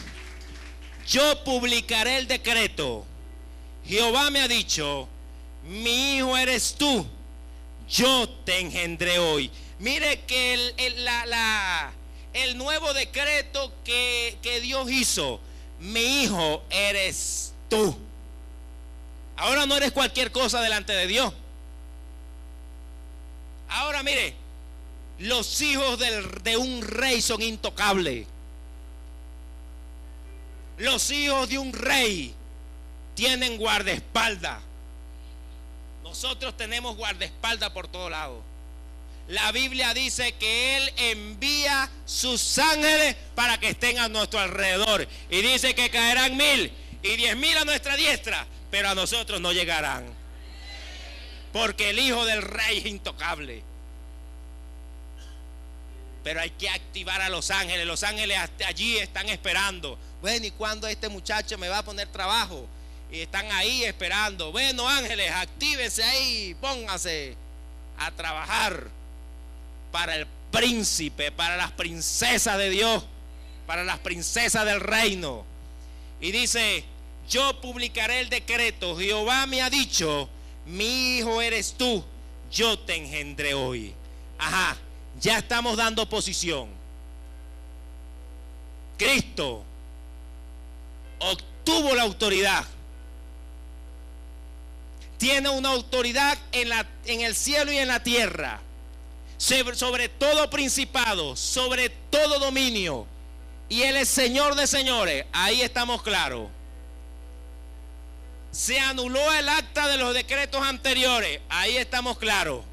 Speaker 1: yo publicaré el decreto. Jehová me ha dicho, mi hijo eres tú, yo te engendré hoy. Mire que el nuevo decreto que Dios hizo, mi hijo eres tú. Ahora no eres cualquier cosa delante de Dios. Ahora mire, los hijos de un rey son intocables. Los hijos de un rey tienen guardaespaldas. Nosotros tenemos guardaespaldas por todos lados. La Biblia dice que Él envía sus ángeles para que estén a nuestro alrededor. Y dice que caerán 1000 y 10.000 a nuestra diestra, pero a nosotros no llegarán. porque el Hijo del Rey es intocable. Pero hay que activar a los ángeles. Los ángeles hasta allí están esperando. Bueno, ¿y cuándo este muchacho me va a poner trabajo? Y están ahí esperando. Bueno, ángeles, actívense ahí, pónganse a trabajar para el príncipe, para las princesas de Dios, para las princesas del reino. Y dice: yo publicaré el decreto. Jehová me ha dicho: mi hijo eres tú, yo te engendré hoy. Ajá, ya estamos dando posición. Cristo obtuvo la autoridad. Tiene una autoridad en el cielo y en la tierra, sobre todo principado, sobre todo dominio. Y Él es Señor de señores. Ahí estamos claros. Se anuló el acta de los decretos anteriores. Ahí estamos claros.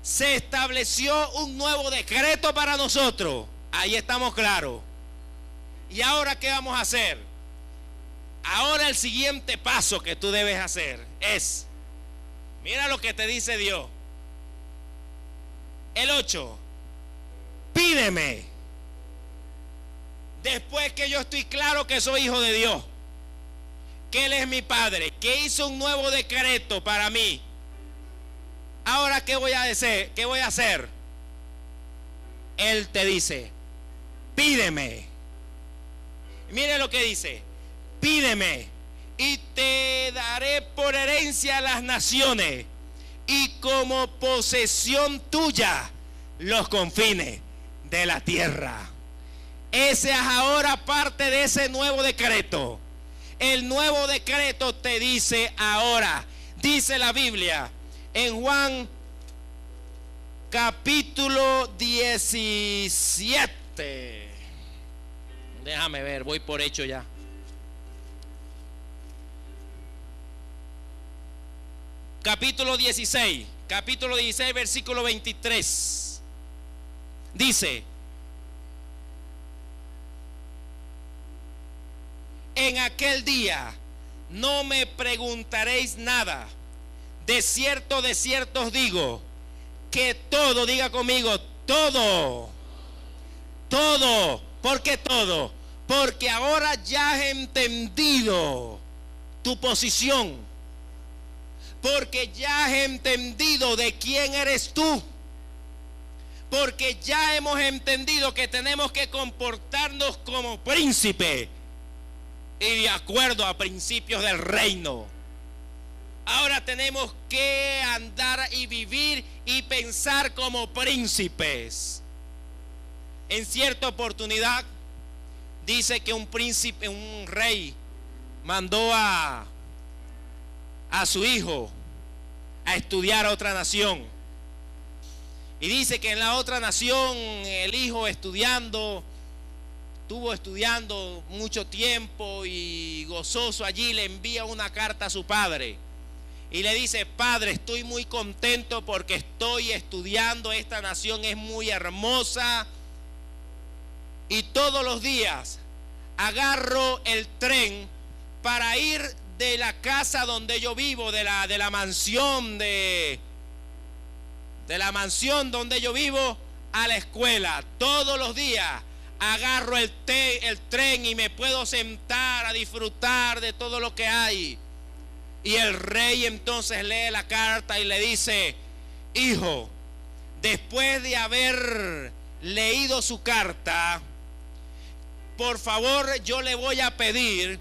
Speaker 1: Se estableció un nuevo decreto para nosotros. Ahí estamos claros. ¿Y ahora qué vamos a hacer? Ahora el siguiente paso que tú debes hacer es, mira lo que te dice Dios. El 8. Pídeme. Después que yo estoy claro que soy hijo de Dios, que Él es mi Padre, que hizo un nuevo decreto para mí. Ahora, ¿qué voy a hacer? ¿Qué voy a hacer? Él te dice: pídeme. Mire lo que dice: pídeme y te daré por herencia a las naciones y como posesión tuya los confines de la tierra. Ese es ahora parte de ese nuevo decreto. El nuevo decreto te dice ahora, dice la Biblia en Juan capítulo 17. Déjame ver, voy por hecho ya. Capítulo 16, versículo 23. Dice: en aquel día no me preguntaréis nada. De cierto os digo, que todo, diga conmigo, todo. ¿Por qué todo? Porque ahora ya has entendido tu posición. Porque ya has entendido de quién eres tú. Porque ya hemos entendido que tenemos que comportarnos como príncipe y de acuerdo a principios del reino. Ahora tenemos que andar y vivir y pensar como príncipes. En cierta oportunidad dice que un rey mandó a su hijo a estudiar a otra nación. Y dice que en la otra nación el hijo estuvo estudiando mucho tiempo y gozoso allí le envía una carta a su padre. Y le dice: padre, estoy muy contento porque estoy estudiando, esta nación es muy hermosa. Y todos los días agarro el tren para ir de la casa donde yo vivo, de la mansión donde yo vivo a la escuela. Todos los días agarro el tren y me puedo sentar a disfrutar de todo lo que hay. Y el rey entonces lee la carta y le dice: hijo, después de haber leído su carta, por favor, yo le voy a pedir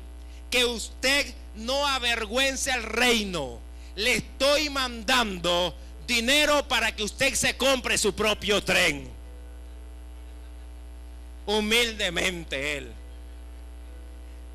Speaker 1: que usted no avergüence al reino. Le estoy mandando dinero para que usted se compre su propio tren. Humildemente él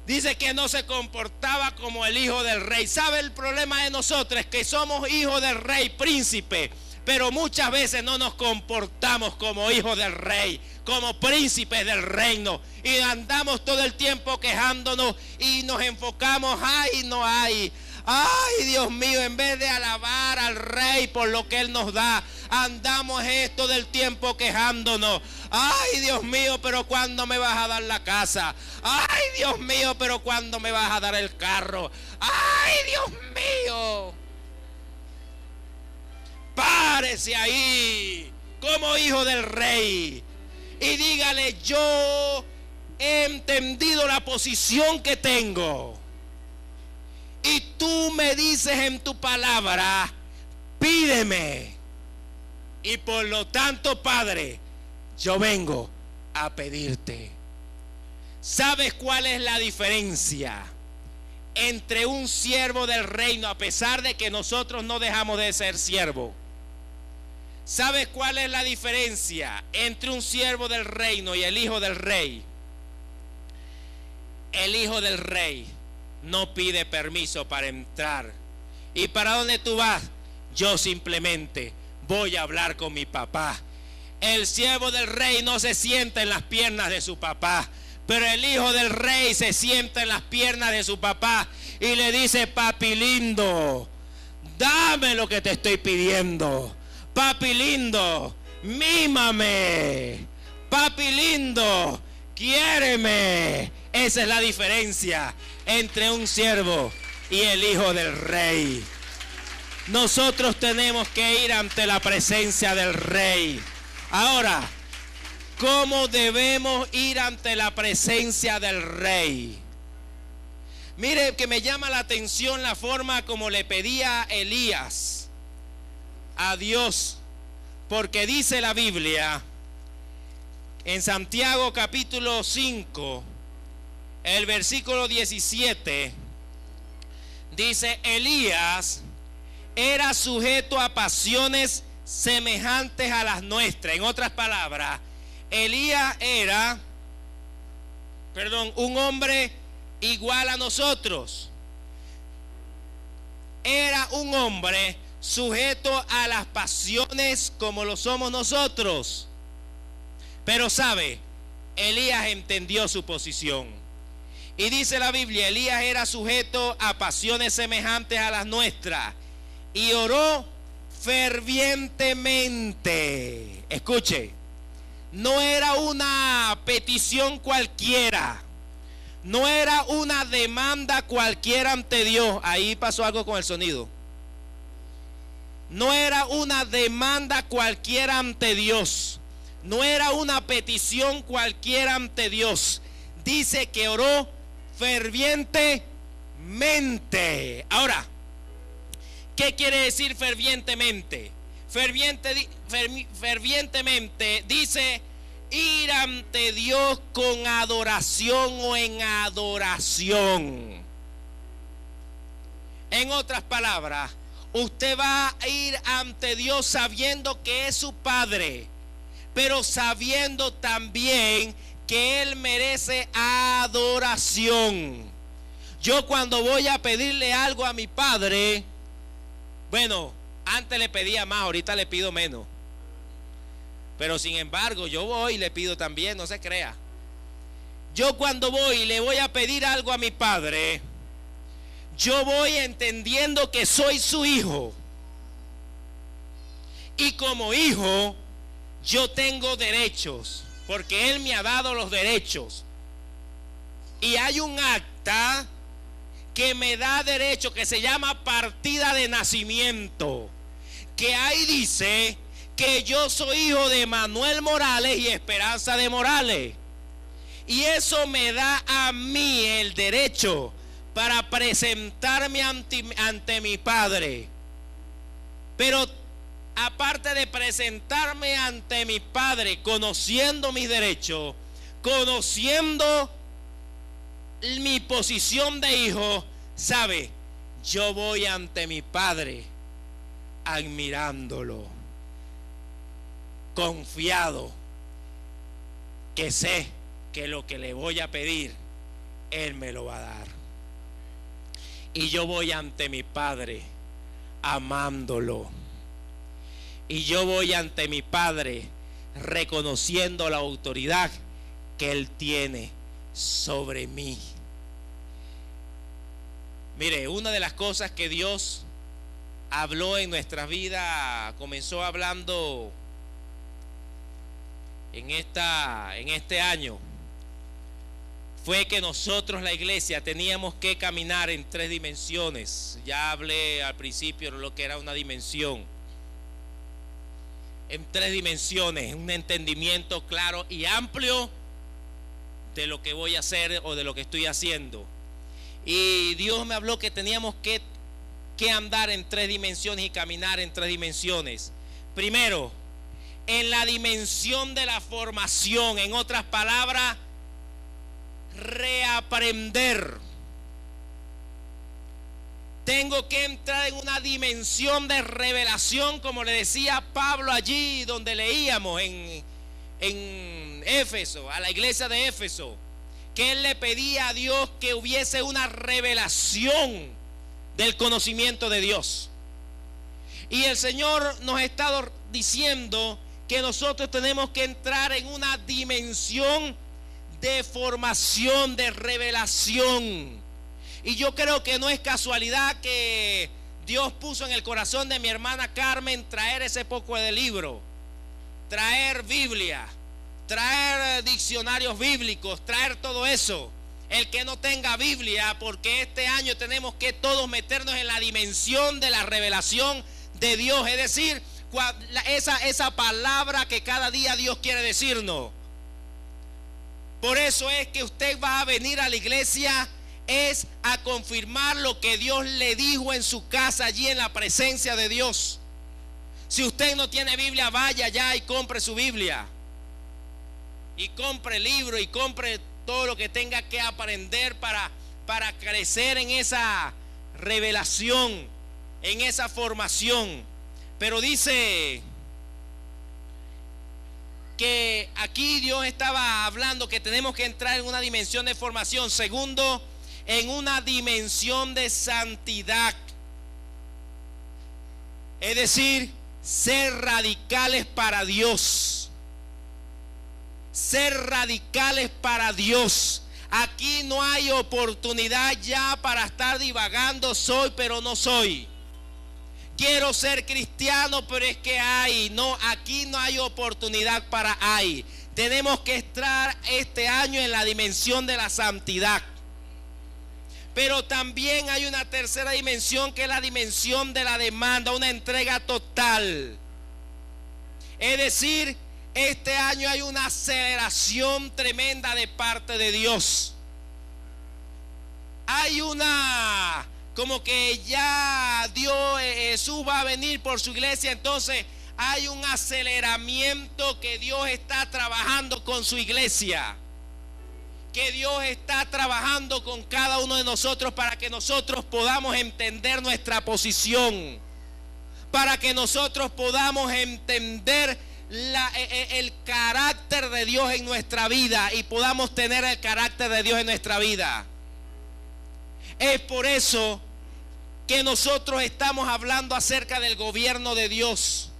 Speaker 1: dice que no se comportaba como el hijo del rey. ¿Sabe el problema de nosotros? Es que somos hijos del rey, príncipe, pero muchas veces no nos comportamos como hijos del rey, como príncipes del reino, y andamos todo el tiempo quejándonos y nos enfocamos: ay, no hay. Ay, Dios mío, en vez de alabar al rey por lo que él nos da, andamos todo el tiempo quejándonos. Ay, Dios mío, pero ¿cuándo me vas a dar la casa? Ay, Dios mío, pero ¿cuándo me vas a dar el carro? Ay, Dios mío. párese ahí como hijo del rey y dígale: yo he entendido la posición que tengo, y tú me dices en tu palabra, pídeme, y por lo tanto, Padre, yo vengo a pedirte. ¿Sabes cuál es la diferencia entre un siervo del reino, a pesar de que nosotros no dejamos de ser siervos? ¿Sabes cuál es la diferencia entre un siervo del reino y el hijo del rey? El hijo del rey no pide permiso para entrar. ¿Y para dónde tú vas? Yo simplemente voy a hablar con mi papá. El siervo del rey no se sienta en las piernas de su papá, pero el hijo del rey se sienta en las piernas de su papá y le dice: papi lindo, dame lo que te estoy pidiendo. Papi lindo, mímame. Papi lindo, quiéreme. Esa es la diferencia entre un siervo y el hijo del rey. Nosotros tenemos que ir ante la presencia del rey. Ahora, ¿cómo debemos ir ante la presencia del rey? Mire que me llama la atención la forma como le pedía Elías a Dios, porque dice la Biblia en Santiago capítulo 5, el versículo 17, dice: Elías era sujeto a pasiones semejantes a las nuestras. En otras palabras, Elías era, un hombre igual a nosotros. Era un hombre sujeto a las pasiones como lo somos nosotros. Pero sabe, Elías entendió su posición. Y dice la Biblia: Elías era sujeto a pasiones semejantes a las nuestras y oró fervientemente. Escuche, no era una petición cualquiera, no era una demanda cualquiera ante Dios. Ahí pasó algo con el sonido. No era una demanda cualquiera ante Dios, no era una petición cualquiera ante Dios. Dice que oró fervientemente. Ahora, ¿qué quiere decir fervientemente? Fervientemente dice ir ante Dios con adoración o en adoración. En otras palabras, usted va a ir ante Dios sabiendo que es su Padre, pero sabiendo también que Él merece adoración. Yo cuando voy a pedirle algo a mi Padre, antes le pedía más, ahorita le pido menos. Pero sin embargo, yo voy y le pido también, no se crea. Yo cuando voy y le voy a pedir algo a mi Padre, yo voy entendiendo que soy su hijo. Y como hijo, yo tengo derechos, porque Él me ha dado los derechos. Y hay un acta que me da derecho, que se llama partida de nacimiento, que ahí dice que yo soy hijo de Manuel Morales y Esperanza de Morales. Y eso me da a mí el derecho para presentarme ante mi Padre. Pero aparte de presentarme ante mi Padre, conociendo mis derechos, conociendo mi posición de hijo, ¿sabe? Yo voy ante mi Padre admirándolo, confiado, que sé que lo que le voy a pedir, Él me lo va a dar. Y yo voy ante mi Padre amándolo. Y yo voy ante mi Padre reconociendo la autoridad que Él tiene sobre mí. Mire, una de las cosas que Dios habló en nuestra vida, comenzó hablando en este año, fue que nosotros, la iglesia, teníamos que caminar en 3 dimensiones. Ya hablé al principio de lo que era una dimensión. en 3 dimensiones, un entendimiento claro y amplio de lo que voy a hacer o de lo que estoy haciendo. Y Dios me habló que teníamos que andar en 3 dimensiones y caminar en 3 dimensiones. Primero, en la dimensión de la formación, en otras palabras, reaprender. Tengo que entrar en una dimensión de revelación, como le decía Pablo allí donde leíamos en Éfeso, a la iglesia de Éfeso, que él le pedía a Dios que hubiese una revelación del conocimiento de Dios. Y el Señor nos ha estado diciendo que nosotros tenemos que entrar en una dimensión de formación, de revelación. Y yo creo que no es casualidad que Dios puso en el corazón de mi hermana Carmen traer ese poco de libro, traer Biblia, traer diccionarios bíblicos, traer todo eso. El que no tenga Biblia, porque este año tenemos que todos meternos en la dimensión de la revelación de Dios, es decir, esa palabra que cada día Dios quiere decirnos. Por eso es que usted va a venir a la iglesia es a confirmar lo que Dios le dijo en su casa, allí en la presencia de Dios. Si usted no tiene Biblia, vaya allá y compre su Biblia, y compre el libro, y compre todo lo que tenga que aprender para crecer en esa revelación, en esa formación. Pero dice que aquí Dios estaba hablando que tenemos que entrar en una dimensión de formación. Segundo, en una dimensión de santidad. Es decir, ser radicales para Dios. Ser radicales para Dios. Aquí no hay oportunidad ya para estar divagando, soy pero no soy. Quiero ser cristiano, pero es que hay. No, aquí no hay oportunidad para hay. Tenemos que estar este año en la dimensión de la santidad. Pero también hay una tercera dimensión, que es la dimensión de la demanda, una entrega total. Es decir, este año hay una aceleración tremenda de parte de Dios. Hay una, como que ya Dios, Jesús va a venir por su iglesia, entonces hay un aceleramiento que Dios está trabajando con su iglesia. Que Dios está trabajando con cada uno de nosotros para que nosotros podamos entender nuestra posición, para que nosotros podamos entender el carácter de Dios en nuestra vida y podamos tener el carácter de Dios en nuestra vida. Es por eso que nosotros estamos hablando acerca del gobierno de Dios,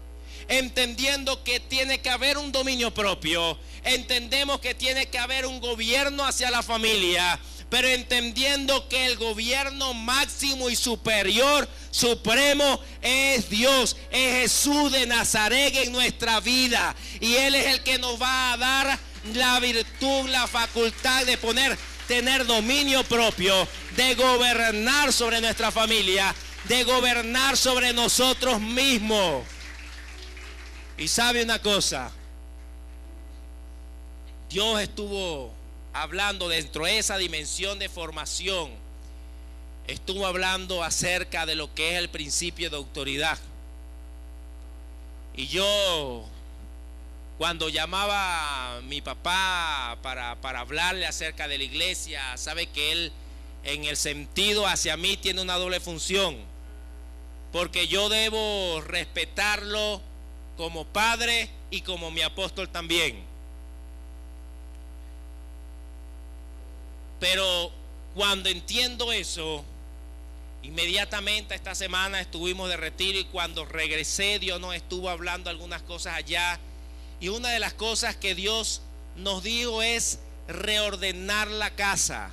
Speaker 1: entendiendo que tiene que haber un dominio propio. Entendemos que tiene que haber un gobierno hacia la familia, pero entendiendo que el gobierno máximo y superior, supremo, es Dios, es Jesús de Nazaret en nuestra vida. Y Él es el que nos va a dar la virtud, la facultad de tener dominio propio, de gobernar sobre nuestra familia, de gobernar sobre nosotros mismos. Y sabe una cosa, Dios estuvo hablando dentro de esa dimensión de formación, estuvo hablando acerca de lo que es el principio de autoridad. Y yo, cuando llamaba a mi papá para hablarle acerca de la iglesia, sabe que él en el sentido hacia mí tiene una doble función, porque yo debo respetarlo como padre y como mi apóstol también. Pero cuando entiendo eso, inmediatamente esta semana estuvimos de retiro, y cuando regresé Dios nos estuvo hablando algunas cosas allá, y una de las cosas que Dios nos dijo es reordenar la casa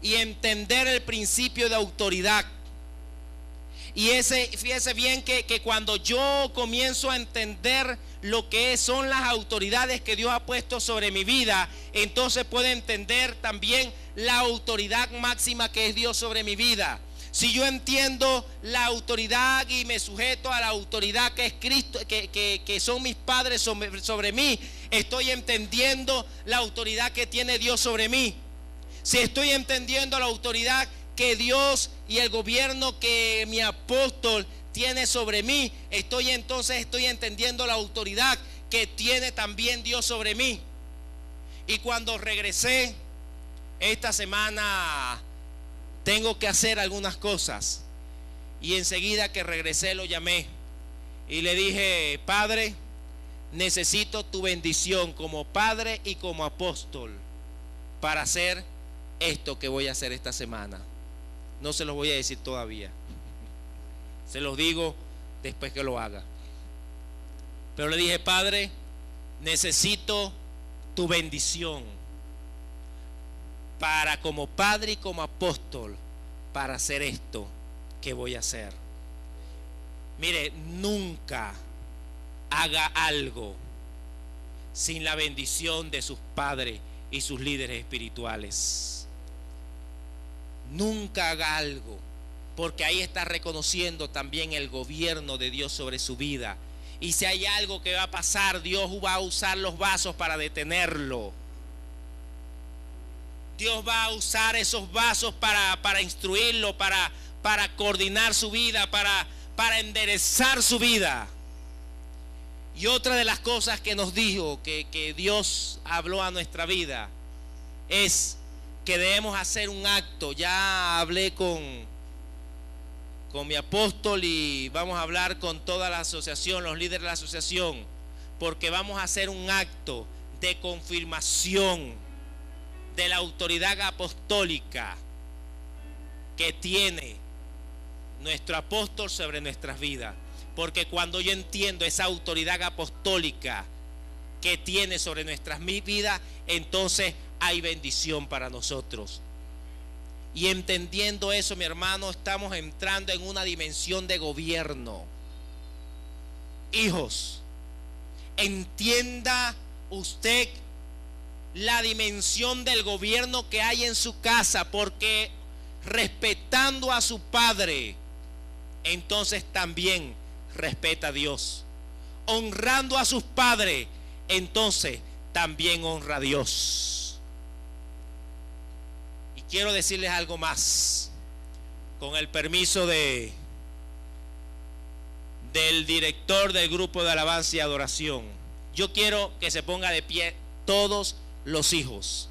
Speaker 1: y entender el principio de autoridad. Y fíjese bien que cuando yo comienzo a entender lo que son las autoridades que Dios ha puesto sobre mi vida, entonces puedo entender también la autoridad máxima que es Dios sobre mi vida. si yo entiendo la autoridad y me sujeto a la autoridad que es Cristo, que son mis padres sobre mí, estoy entendiendo la autoridad que tiene Dios sobre mí. Si estoy entendiendo la autoridad que Dios y el gobierno que mi apóstol tiene sobre mí, estoy entendiendo la autoridad que tiene también Dios sobre mí. Y cuando regresé esta semana, tengo que hacer algunas cosas, y enseguida que regresé lo llamé y le dije: Padre, necesito tu bendición como padre y como apóstol para hacer esto que voy a hacer esta semana. No se los voy a decir todavía, se los digo después que lo haga. Pero le dije: Padre, necesito tu bendición para, como padre y como apóstol, para hacer esto que voy a hacer. Mire, nunca haga algo sin la bendición de sus padres y sus líderes espirituales. Nunca haga algo, porque ahí está reconociendo también el gobierno de Dios sobre su vida. Y si hay algo que va a pasar, Dios va a usar los vasos para detenerlo. Dios va a usar esos vasos para instruirlo, para coordinar su vida, para enderezar su vida. Y otra de las cosas que nos dijo, que Dios habló a nuestra vida, es que debemos hacer un acto. Ya hablé con mi apóstol y vamos a hablar con toda la asociación, los líderes de la asociación, porque vamos a hacer un acto de confirmación de la autoridad apostólica que tiene nuestro apóstol sobre nuestras vidas. Porque cuando yo entiendo esa autoridad apostólica que tiene sobre nuestras vidas, entonces hay bendición para nosotros. Y entendiendo eso, mi hermano, estamos entrando en una dimensión de gobierno. Hijos, entienda usted la dimensión del gobierno que hay en su casa, porque respetando a su padre, entonces también respeta a Dios. Honrando a sus padres, entonces también honra a Dios. Y quiero decirles algo más, con el permiso del director del grupo de alabanza y adoración. Yo quiero que se ponga de pie todos los hijos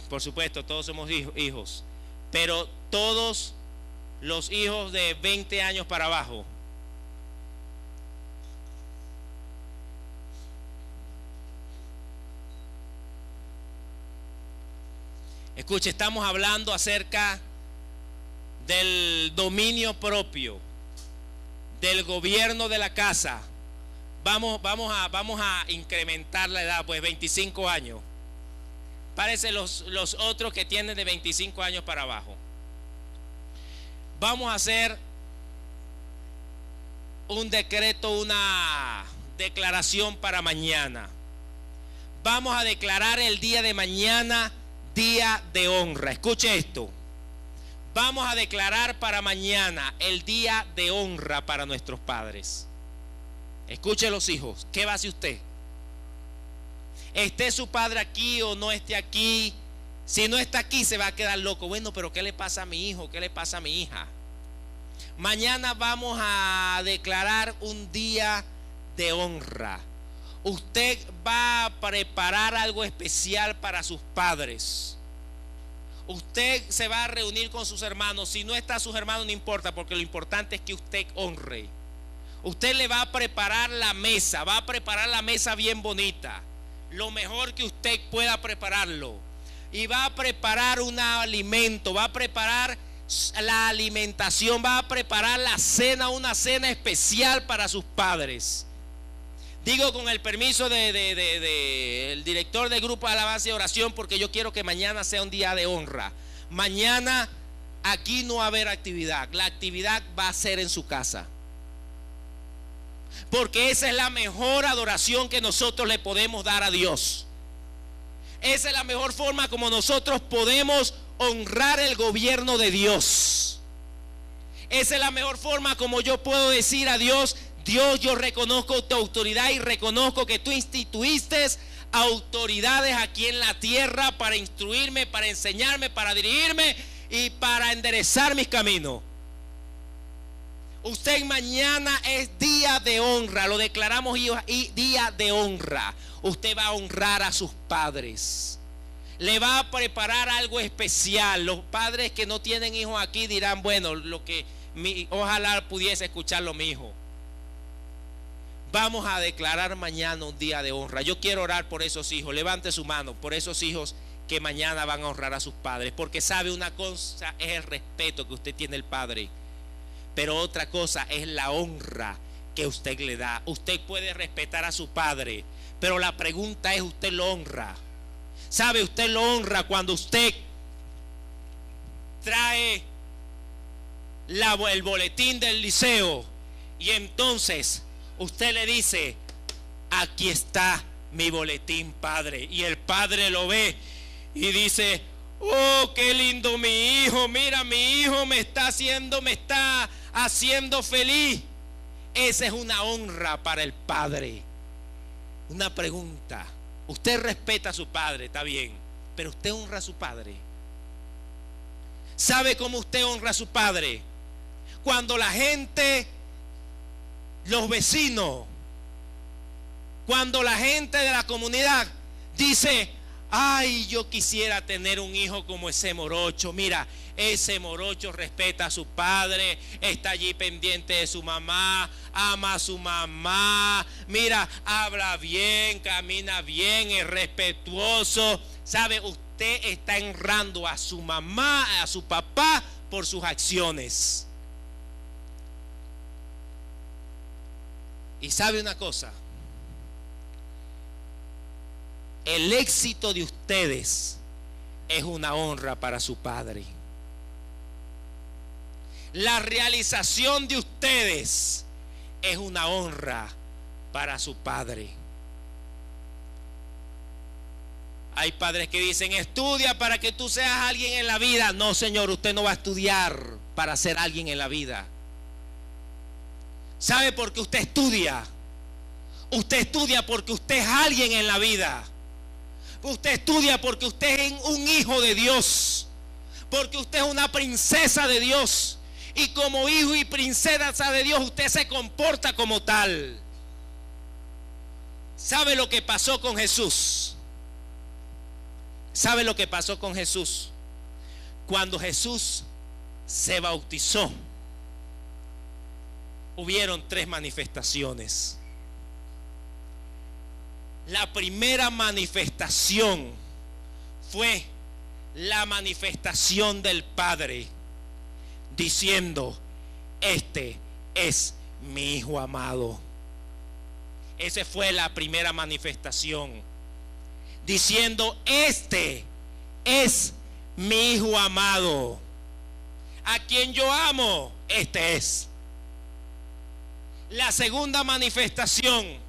Speaker 1: por supuesto, todos somos hijos, pero todos los hijos de 20 años para abajo. Escuche, estamos hablando acerca del dominio propio, del gobierno de la casa. Vamos a incrementar la edad, pues 25 años. Parece los otros que tienen de 25 años para abajo. Vamos a hacer un decreto, una declaración para mañana. Vamos a declarar el día de mañana día de honra. Escuche esto. Vamos a declarar para mañana el día de honra para nuestros padres. Escuche, los hijos, ¿qué va a hacer usted? Esté su padre aquí o no esté aquí. Si no está aquí, se va a quedar loco. Bueno, pero ¿qué le pasa a mi hijo? ¿Qué le pasa a mi hija? Mañana vamos a declarar un día de honra. Usted va a preparar algo especial para sus padres. Usted se va a reunir con sus hermanos. Si no está sus hermanos, no importa, porque lo importante es que usted honre. Usted le va a preparar la mesa, va a preparar la mesa bien bonita, lo mejor que usted pueda prepararlo. Y va a preparar un alimento, va a preparar la alimentación, va a preparar la cena, una cena especial para sus padres. Digo con el permiso del director del grupo de alabanza y oración, porque yo quiero que mañana sea un día de honra. Mañana aquí no va a haber actividad, la actividad va a ser en su casa. Porque esa es la mejor adoración que nosotros le podemos dar a Dios. Esa es la mejor forma como nosotros podemos honrar el gobierno de Dios. Esa es la mejor forma como yo puedo decir a Dios: Dios, yo reconozco tu autoridad y reconozco que tú instituiste autoridades aquí en la tierra para instruirme, para enseñarme, para dirigirme y para enderezar mis caminos. Usted mañana es día de honra, lo declaramos y día de honra. Usted va a honrar a sus padres. Le va a preparar algo especial. Los padres que no tienen hijos aquí dirán: bueno, ojalá pudiese escucharlo mi hijo. Vamos a declarar mañana un día de honra. Yo quiero orar por esos hijos. Levante su mano por esos hijos que mañana van a honrar a sus padres. Porque sabe, una cosa es el respeto que usted tiene al padre, pero otra cosa es la honra que usted le da. Usted puede respetar a su padre, pero la pregunta es: ¿usted lo honra? ¿Sabe? Usted lo honra cuando usted trae el boletín del liceo y entonces usted le dice: aquí está mi boletín, padre. Y el padre lo ve y dice: oh, qué lindo mi hijo. Mira, mi hijo me está haciendo feliz. Esa es una honra para el padre. Una pregunta: usted respeta a su padre, está bien, pero usted honra a su padre. ¿Sabe cómo usted honra a su padre? Cuando la gente, los vecinos, cuando la gente de la comunidad dice: ay, yo quisiera tener un hijo como ese morocho. Mira, ese morocho respeta a su padre, está allí pendiente de su mamá, ama a su mamá, mira, habla bien, camina bien, es respetuoso. ¿Sabe? Usted está honrando a su mamá, a su papá, por sus acciones. Y sabe una cosa: el éxito de ustedes es una honra para su padre. La realización de ustedes es una honra para su padre. Hay padres que dicen: estudia para que tú seas alguien en la vida. No, señor, usted no va a estudiar para ser alguien en la vida. ¿Sabe por qué usted estudia? Usted estudia porque usted es alguien en la vida. Usted estudia porque usted es un hijo de Dios, porque usted es una princesa de Dios, y como hijo y princesa de Dios usted se comporta como tal. ¿Sabe lo que pasó con Jesús? ¿Sabe lo que pasó con Jesús? Cuando Jesús se bautizó, hubieron 3 manifestaciones. La primera manifestación fue la manifestación del Padre diciendo: este es mi hijo amado. Esa fue la primera manifestación, diciendo: este es mi hijo amado, a quien yo amo, este es. La segunda manifestación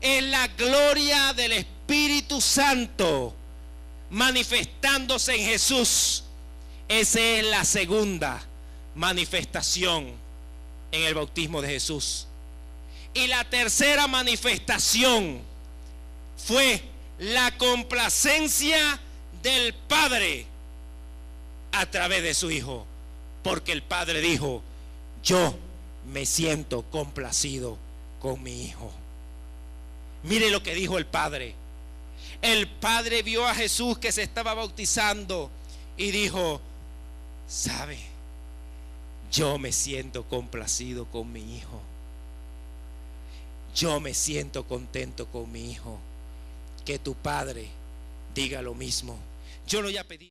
Speaker 1: es la gloria del Espíritu Santo manifestándose en Jesús. Esa es la segunda manifestación en el bautismo de Jesús. Y la tercera manifestación fue la complacencia del Padre a través de su Hijo, porque el Padre dijo: yo me siento complacido con mi Hijo. Mire lo que dijo el Padre. El Padre vio a Jesús que se estaba bautizando y dijo: ¿sabe? Yo me siento complacido con mi Hijo. Yo me siento contento con mi Hijo. Que tu Padre diga lo mismo. Yo lo ya pedí.